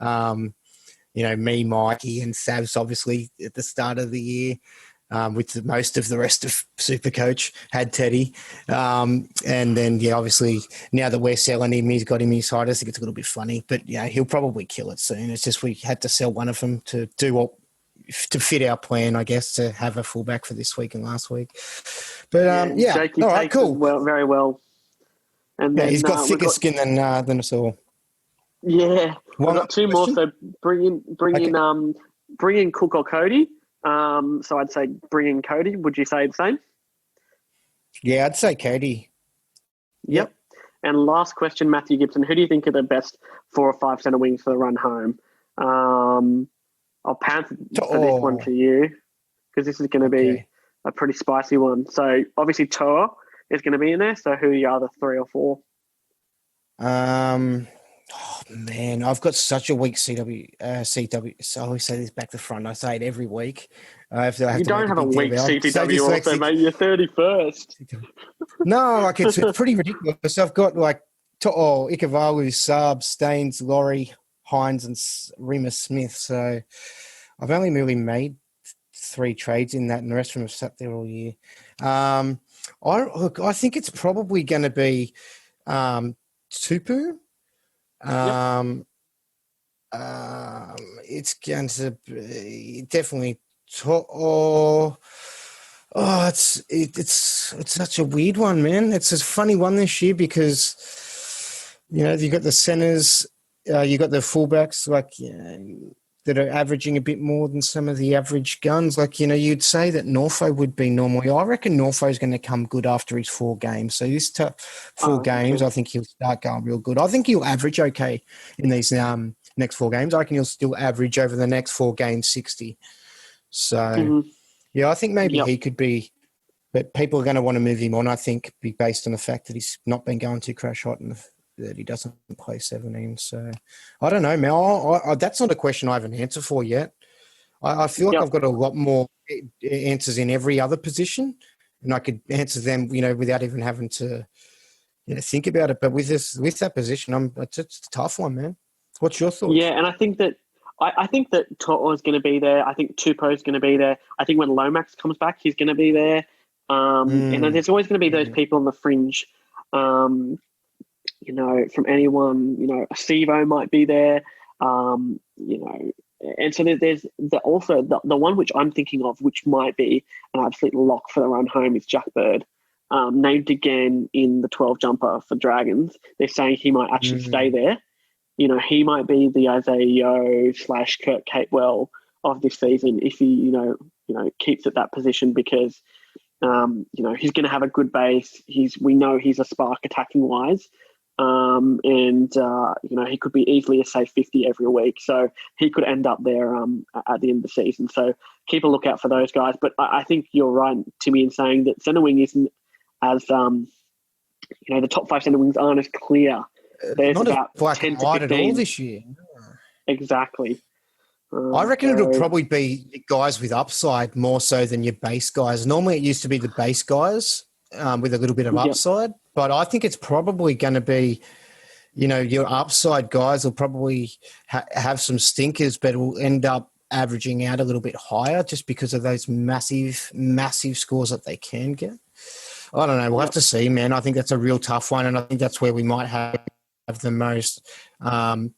me, Mikey and Savs obviously at the start of the year. With most of the rest of Supercoach had Teddy. And then, obviously, now that we're selling him, he's got him inside. I think it's a little bit funny. But, he'll probably kill it soon. It's just we had to sell one of them to do what to fit our plan, I guess, to have a fullback for this week and last week. But yeah, Jakey all right, takes cool. it very well. And Yeah, then, he's got we've thicker skin than us all. Yeah, we've One got two more. So bring in Cook or Cody. So I'd say bring in Cody. Would you say the same? Yeah, I'd say Cody. Yep. And last question, Matthew Gibson. Who do you think are the best 4 or 5 centre wings for the run home? I'll pounce for this one to you because this is going to be a pretty spicy one. So obviously Toa is going to be in there. So who are the other 3 or 4? Oh man, I've got such a weak CW. So I always say this back to front. I say it every week. You don't have a weak CTW also, mate. You're 31st. No, like it's pretty ridiculous. I've got like Ikavalu, Saab, Staines, Laurie, Hines, and Remus Smith. So I've only really made 3 trades in that, and the rest of them have sat there all year. I think it's probably going to be Tupu. It's going to be definitely. It's such a weird one, man. It's a funny one this year because you got the centers, you got the fullbacks that are averaging a bit more than some of the average guns. You'd say that Norfo would be normally. I reckon Norfo is going to come good after his 4 games. So these 4 games, I think he'll start going real good. I think he'll average okay in these next 4 games. I reckon he'll still average over the next 4 games 60. So, yeah, I think maybe he could be, but people are going to want to move him on, I think, based on the fact that he's not been going too crash hot and that he doesn't play 17. So, I don't know, Mel. That's not a question I have an answer for yet. I feel like I've got a lot more answers in every other position, and I could answer them, without even having to think about it. But with that position, it's a tough one, man. What's your thoughts? Yeah, and I think that To'o is going to be there. I think Tupou is going to be there. I think when Lomax comes back, he's going to be there. And there's always going to be those people on the fringe, from anyone, a Sivo might be there, and so there's also the one which I'm thinking of, which might be an absolute lock for the run home, is Jack Bird, named again in the 12 jumper for Dragons. They're saying he might actually stay there. He might be the Isaiah Yeo / Kurt Capewell of this season if he, keeps at that position because, he's going to have a good base. We know he's a spark attacking wise. He could be easily a safe 50 every week. So he could end up there at the end of the season. So keep a lookout for those guys. But I think you're right, Timmy, in saying that centre wing isn't as, the top 5 centre wings aren't as clear. There's not about as black 10 and to white 15. at all this year. Exactly. I reckon it'll probably be guys with upside more so than your base guys. Normally it used to be the base guys with a little bit of upside, but I think it's probably going to be, your upside guys will probably have some stinkers, but will end up averaging out a little bit higher just because of those massive, massive scores that they can get. I don't know. We'll have to see, man. I think that's a real tough one, and I think that's where we might have the most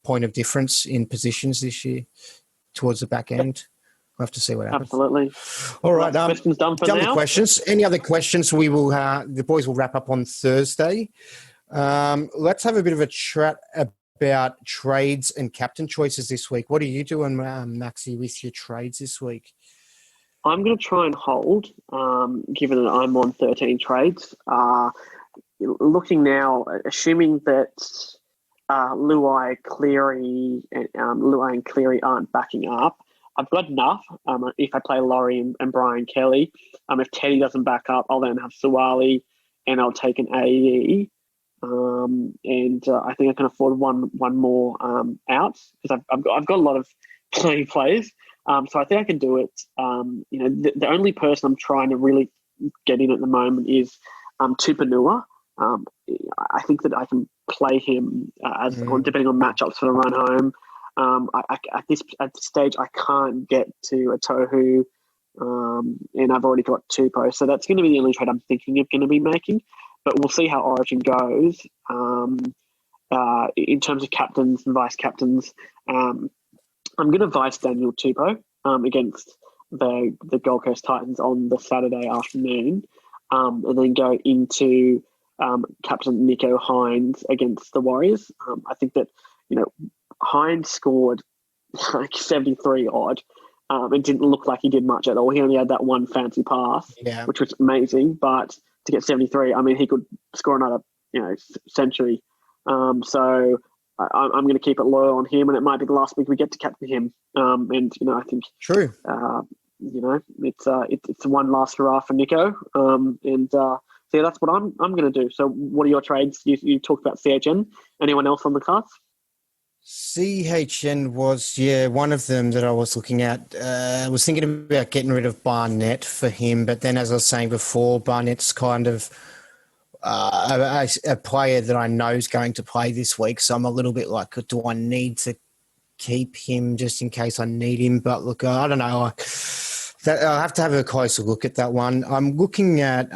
point of difference in positions this year towards the back end. We'll have to see what happens. Absolutely. All right. Questions done for now. Questions. Any other questions? We will. The boys will wrap up on Thursday. Let's have a bit of a chat about trades and captain choices this week. What are you doing, Maxie, with your trades this week? I'm going to try and hold, given that I'm on 13 trades. Looking now, assuming that Luai, Cleary, and Cleary aren't backing up, I've got enough. If I play Laurie and Brian Kelly, if Teddy doesn't back up, I'll then have Suwali and I'll take an AE. I think I can afford one more out because I've got a lot of playing players. So I think I can do it. The only person I'm trying to really get in at the moment is Tupanua. I think that I can play him depending on matchups for the run home. At this stage, I can't get to a Tohu, and I've already got Tupou. So that's going to be the only trade I'm thinking of going to be making. But we'll see how Origin goes in terms of captains and vice captains. I'm going to vice Daniel Tupou against the Gold Coast Titans on the Saturday afternoon, and then go into Captain Nicho Hynes against the Warriors. I think that, Hynes scored like 73 odd. It didn't look like he did much at all. He only had that one fancy pass, which was amazing. But to get 73, I mean, he could score another, century. So I'm going to keep it low on him, and it might be the last week we get to captain him. And I think True. It's one last hurrah for Nicho. So that's what I'm going to do. So what are your trades? You talked about CHN. Anyone else on the cards? CHN was, one of them that I was looking at. I was thinking about getting rid of Barnett for him, but then as I was saying before, Barnett's kind of a player that I know is going to play this week, so I'm a little bit like, do I need to keep him just in case I need him? But look, I don't know. I'll have to have a closer look at that one. I'm looking at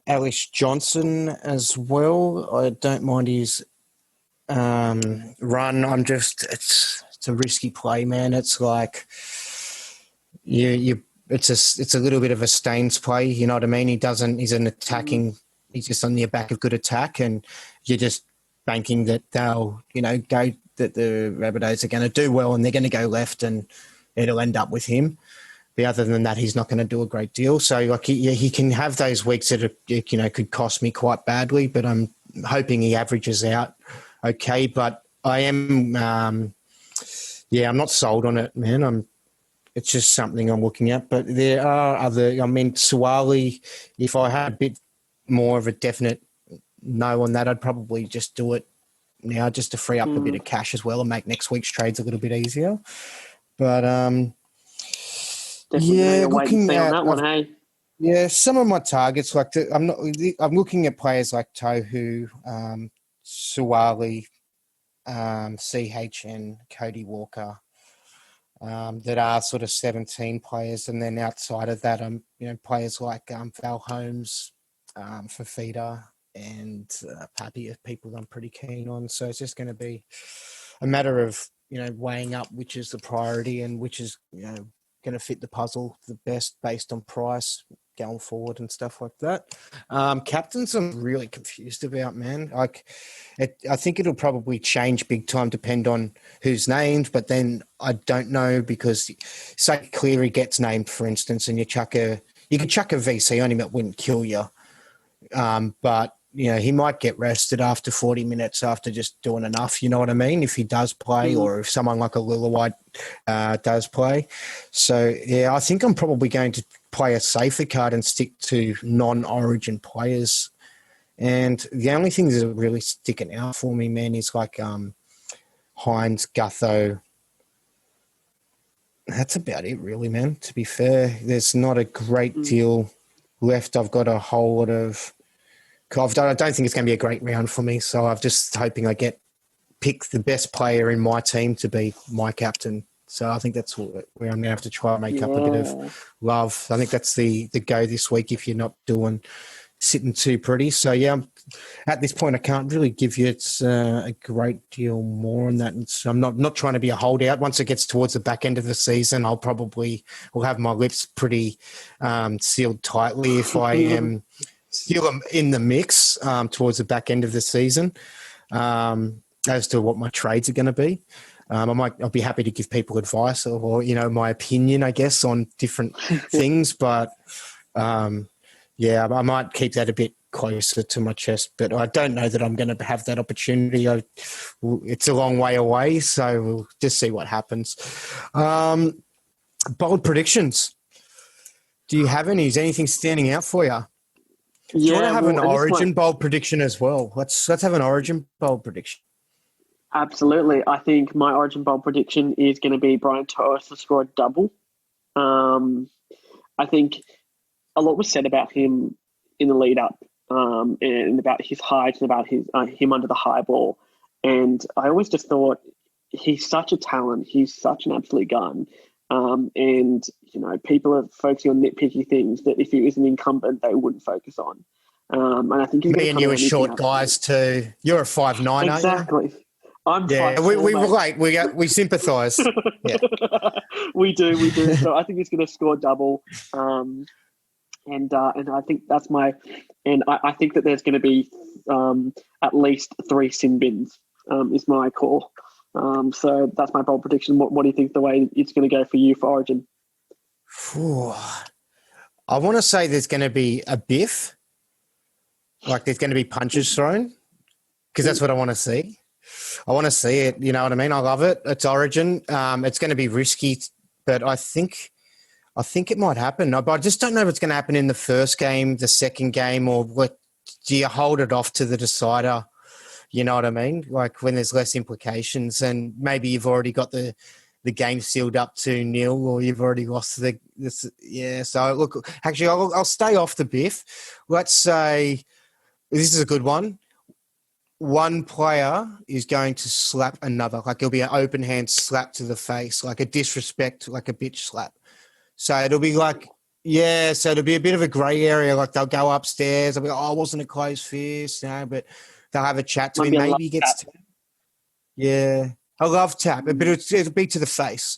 Alice Johnson as well. I don't mind his run. It's a risky play, man. It's like it's a little bit of a Staines play. You know what I mean? He's an attacking. He's just on the back of good attack, and you're just banking that they'll go, that the Rabbitohs are going to do well and they're going to go left, and it'll end up with him. But other than that, he's not going to do a great deal. So like he can have those weeks that could cost me quite badly. But I'm hoping he averages out okay. But I am, I'm not sold on it, man. It's just something I'm looking at. But there are other. I mean, Suwali. If I had a bit more of a definite no on that, I'd probably just do it now, just to free up a bit of cash as well and make next week's trades a little bit easier. But looking at that one, hey. Yeah, some of my targets I'm looking at players like Tohu, Suwali, CHN, Cody Walker, that are sort of 17 players, and then outside of that, players like Val Holmes, Fafita, and Pappy are people I'm pretty keen on. So it's just going to be a matter of weighing up which is the priority and which is going to fit the puzzle the best based on price going forward and stuff like that. Captains, I'm really confused about, man. I think it'll probably change big time, depend on who's named, but then I don't know, because say Cleary gets named, for instance, and you can chuck a VC on him, it wouldn't kill you. But he might get rested after 40 minutes after just doing enough, you know what I mean, if he does play, or if someone like a Lillywhite does play. So, I think I'm probably going to play a safer card and stick to non-origin players. And the only thing that's really sticking out for me, man, is like Hynes, Gutho. That's about it, really, man. To be fair, there's not a great deal left. I've got a whole lot of... I don't think it's going to be a great round for me, so I'm just hoping I pick the best player in my team to be my captain. So I think that's where I'm going to have to try and make up a bit of love. I think that's the go this week if you're not sitting too pretty. So, at this point, I can't really give you a great deal more on that. And so I'm not trying to be a holdout. Once it gets towards the back end of the season, will have my lips pretty sealed tightly if I am still in the mix towards the back end of the season as to what my trades are going to be. I'll be happy to give people advice or my opinion, I guess, on different things. But I might keep that a bit closer to my chest. But I don't know that I'm going to have that opportunity. It's a long way away, so we'll just see what happens. Bold predictions. Do you have any? Is anything standing out for you? Do you want to have an origin bold prediction as well? Let's have an origin bold prediction. Absolutely. I think my origin bold prediction is going to be Brian To'o to score a double. I think a lot was said about him in the lead up and about his height and about him under the high ball. And I always just thought he's such a talent. He's such an absolute gun. And, people are focusing on nitpicky things that if he was an incumbent, they wouldn't focus on. And I think me and you are short guys too. You're a 5'9", exactly. I'm Yeah, trying we to relate. We sympathise. Yeah. we do. So I think he's going to score double, and I think that's my, and I think that there's going to be at least 3 sin bins. Is my call. So that's my bold prediction. What do you think the way it's going to go for you for Origin? Phew. I want to say there's going to be a biff, like there's going to be punches thrown, because that's what I want to see. I want to see it. You know what I mean? I love it. It's Origin. It's going to be risky, but I think it might happen. But I just don't know if it's going to happen in the first game, the second game, or what. Do you hold it off to the decider? You know what I mean? Like when there's less implications, and maybe you've already got the game sealed up 2-0, or you've already lost this. Yeah. So look, actually, I'll stay off the biff. Let's say this is a good one. One player is going to slap another, like it'll be an open hand slap to the face, like a disrespect, like a bitch slap. So it'll be like, yeah, so it'll be a bit of a grey area. Like they'll go upstairs, they'll be like, oh, it wasn't a close fist, but they'll have a chat to him. Maybe he gets, yeah, a love tap, but it'll be to the face.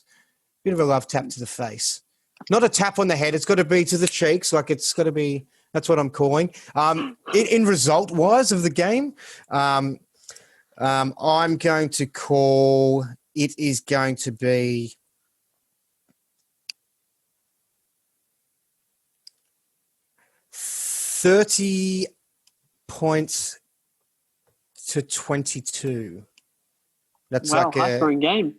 Bit of a love tap to the face. Not a tap on the head. It's got to be to the cheeks. Like it's got to be, that's what I'm calling. In result-wise of the game, I'm going to call, it is going to be 30 points to 22. That's like high-scoring game.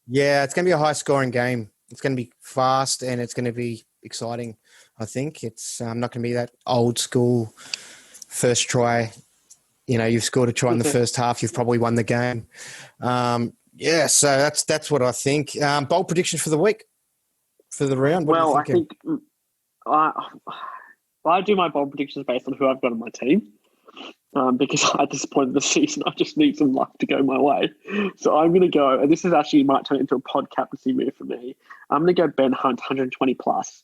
Yeah, it's going to be a high-scoring game. It's going to be fast and it's going to be exciting. I think it's not going to be that old school first try. You know, you've scored a try in the first half, you've probably won the game. Yeah, so that's what I think. Bold predictions for the week, for the round. What Well, are you I think I do my bold predictions based on who I've got on my team. Because at this point of the season, I just need some luck to go my way. So I'm going to go, and this is actually might turn into a pod captaincy move for me. I'm going to go Ben Hunt, 120 plus.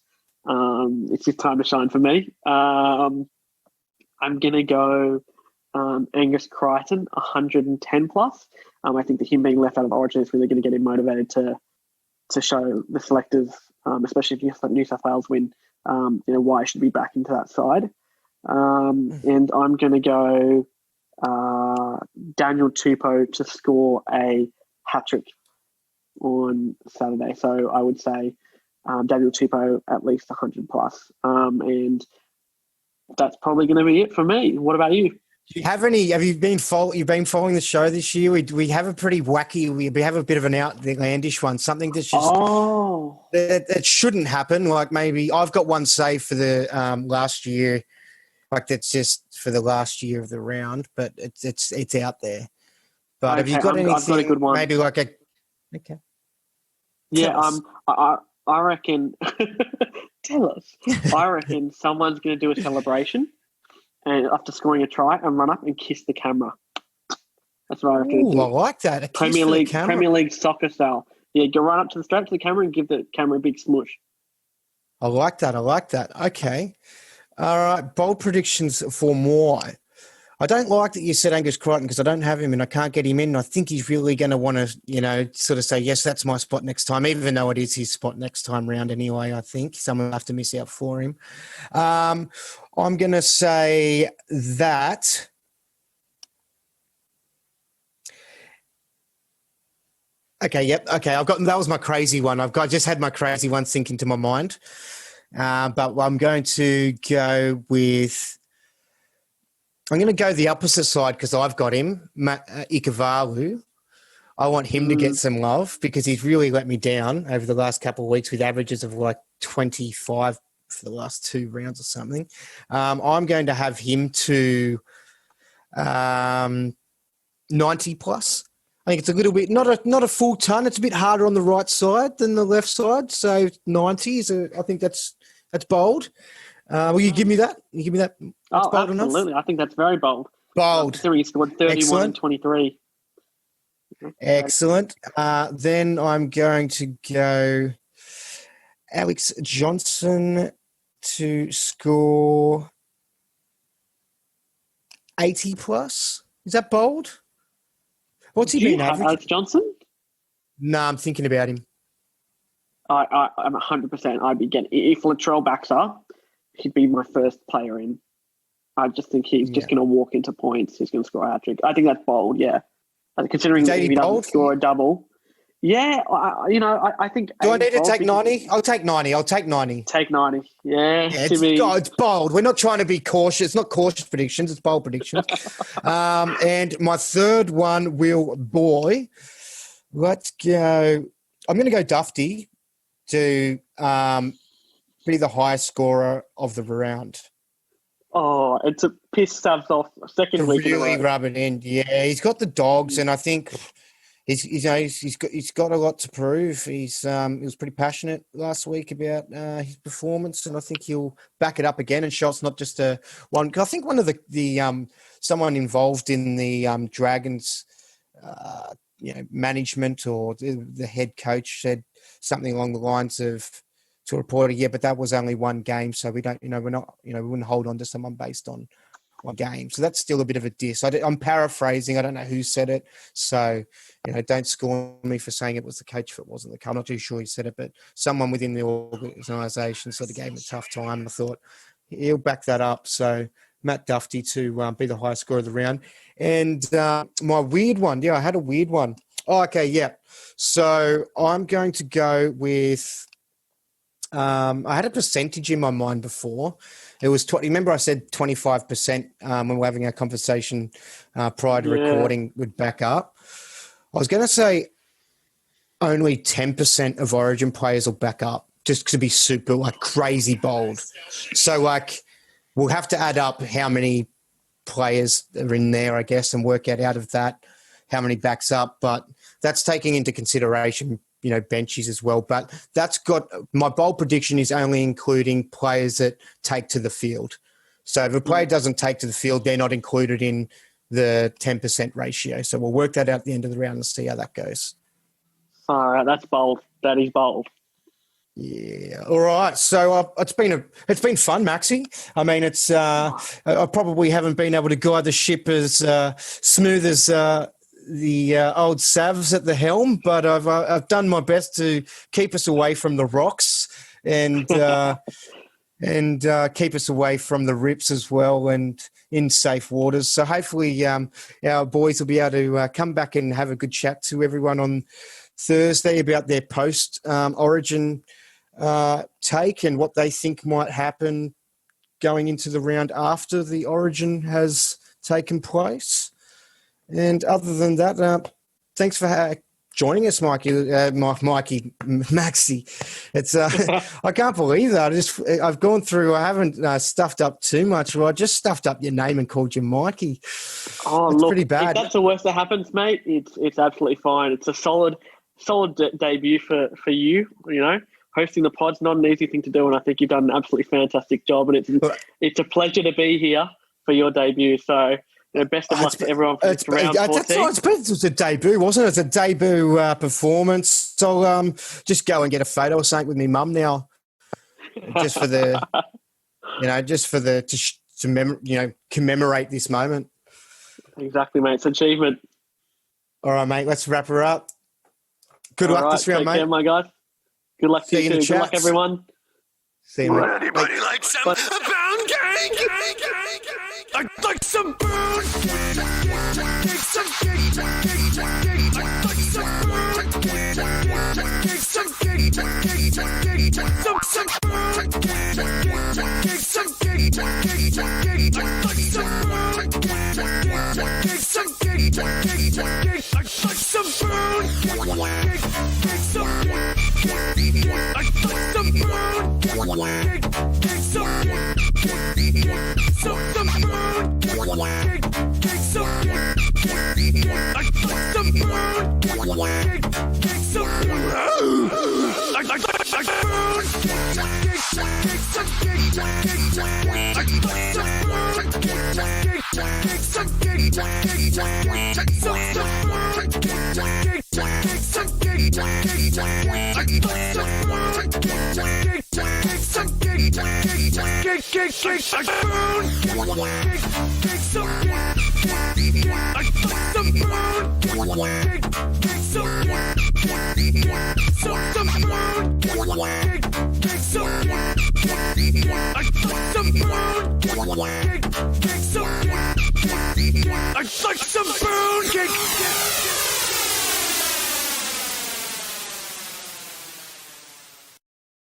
It's his time to shine for me. I'm going to go Angus Crichton, 110 plus. I think that him being left out of Origin is really going to get him motivated to show the selectors, especially if New South Wales win, why he should be back into that side. And I'm going to go Daniel Tupou to score a hat-trick on Saturday. So I would say Daniel Tupou at least 100 plus. And that's probably going to be it for me. What about you? Do you have any? You've been following the show this year? We have a pretty wacky. We have a bit of an outlandish one. Something that's just that shouldn't happen. Like maybe I've got one saved for the last year. Like that's just for the last year of the round, but it's out there. But okay, have you got anything? I've got a good one. Maybe like a. Okay. Yeah. I reckon. Tell us. I reckon someone's going to do a celebration, and after scoring a try, and run up and kiss the camera. That's what I reckon. Ooh, I like that. A Premier League soccer style. Yeah, go right up to the camera and give the camera a big smush. I like that. Okay. All right, bold predictions for more. I don't like that you said Angus Crichton because I don't have him and I can't get him in. I think he's really going to want to, sort of say, yes, that's my spot next time, even though it is his spot next time round anyway, I think. Someone will have to miss out for him. I'm going to say that Okay, yep. Okay, that was my crazy one. Just had my crazy one sink into my mind. But I'm going to go the opposite side because I've got him, Ikavalu. I want him to get some love because he's really let me down over the last couple of weeks with averages of like 25 for the last 2 rounds or something. I'm going to have him to 90 plus. I think it's a little bit, not a full ton. It's a bit harder on the right side than the left side. So 90 I think that's bold. Will you give me that? That's bold absolutely. Enough? I think that's very bold. Bold. He scored 31 and 23. Excellent. Then I'm going to go Alex Johnson to score 80 plus. Is that bold? What's he been averaging? Alex Johnson? No, I'm thinking about him. I'm 100%. I'd be getting if Latrell backs up, he'd be my first player in. I just think he's just going to walk into points. He's going to score a hat trick. I think that's bold. Yeah, considering if he doesn't score a double. Yeah, I think. Do I need to take 90? I'll take 90. Take 90. Yeah, it's bold. We're not trying to be cautious. It's not cautious predictions. It's bold predictions. And my third one let's go. I'm going to go Dufty to be the highest scorer of the round. Oh, it's a piss stuff off second week. Really rub it in. Yeah, he's got the dogs, and I think he's got a lot to prove. He was pretty passionate last week about his performance, and I think he'll back it up again and show it's not just a one. I think one of the someone involved in the Dragons, management or the head coach said something along the lines of to a reporter, but that was only one game, so we don't, we're not, we wouldn't hold on to someone based on one game. So that's still a bit of a diss. I'm paraphrasing. I don't know who said it, so don't scorn me for saying it was the coach if it wasn't the coach. I'm not too sure he said it, but someone within the organisation sort of gave him a tough time. I thought he'll back that up. So Matt Dufty to be the highest scorer of the round. And my weird one, I had a weird one. Oh, okay, yeah. So I'm going to go with. I had a percentage in my mind before. It was remember I said 25% when we were having our conversation prior to recording would back up. I was going to say only 10% of Origin players will back up, just to be super crazy bold. So we'll have to add up how many players are in there, I guess, and work out of that how many backs up. But that's taking into consideration benches as well. But that's got my bold prediction is only including players that take to the field. So if a player doesn't take to the field, they're not included in the 10% ratio. So we'll work that out at the end of the round and see how that goes. All right, that's bold. That is bold. Yeah. All right. So it's been fun, Maxi. I mean, it's I probably haven't been able to guide the ship as smooth as the old Savs at the helm, but I've done my best to keep us away from the rocks and keep us away from the rips as well and in safe waters. So hopefully our boys will be able to come back and have a good chat to everyone on Thursday about their post-Origin take and what they think might happen going into the round after the Origin has taken place. And other than that, thanks for joining us, Maxi. It's I can't believe that. I've gone through. I haven't stuffed up too much. Well, I just stuffed up your name and called you Mikey. Oh, it's look, pretty bad. If that's the worst that happens, mate, it's absolutely fine. It's a solid debut for you. Hosting the pod's not an easy thing to do, and I think you've done an absolutely fantastic job. And it's a pleasure to be here for your debut. So. Best of luck to everyone for this round 14. It was a debut, wasn't it? It's a debut performance. So just go and get a photo or something with me mum now, just for the, to commemorate this moment. Exactly, mate. It's an achievement. All right, mate. Let's wrap her up. Good luck this round, mate. Take care, my guy. Good luck to you too. Good luck, everyone. See you, mate. Anybody like some pound cake? I'd like some pound cake. Some cake. I'd like some pound cake. Some cake. Some pound cake. Some cake. I'd like some pound cake. Some cake. I'd like some pound cake. Some cake. I'd like some pound cake. Some cake. Some pound cake. Some cake. I'd like some pound cake. Some I'd like pound cake. Some cake. I'd like some pound cake. Some cake. Some pound cake. Some cake. I'd like some pound cake. Some cake. I'd pound cake. Some cake. I'd like some pound I'd like some boon cake.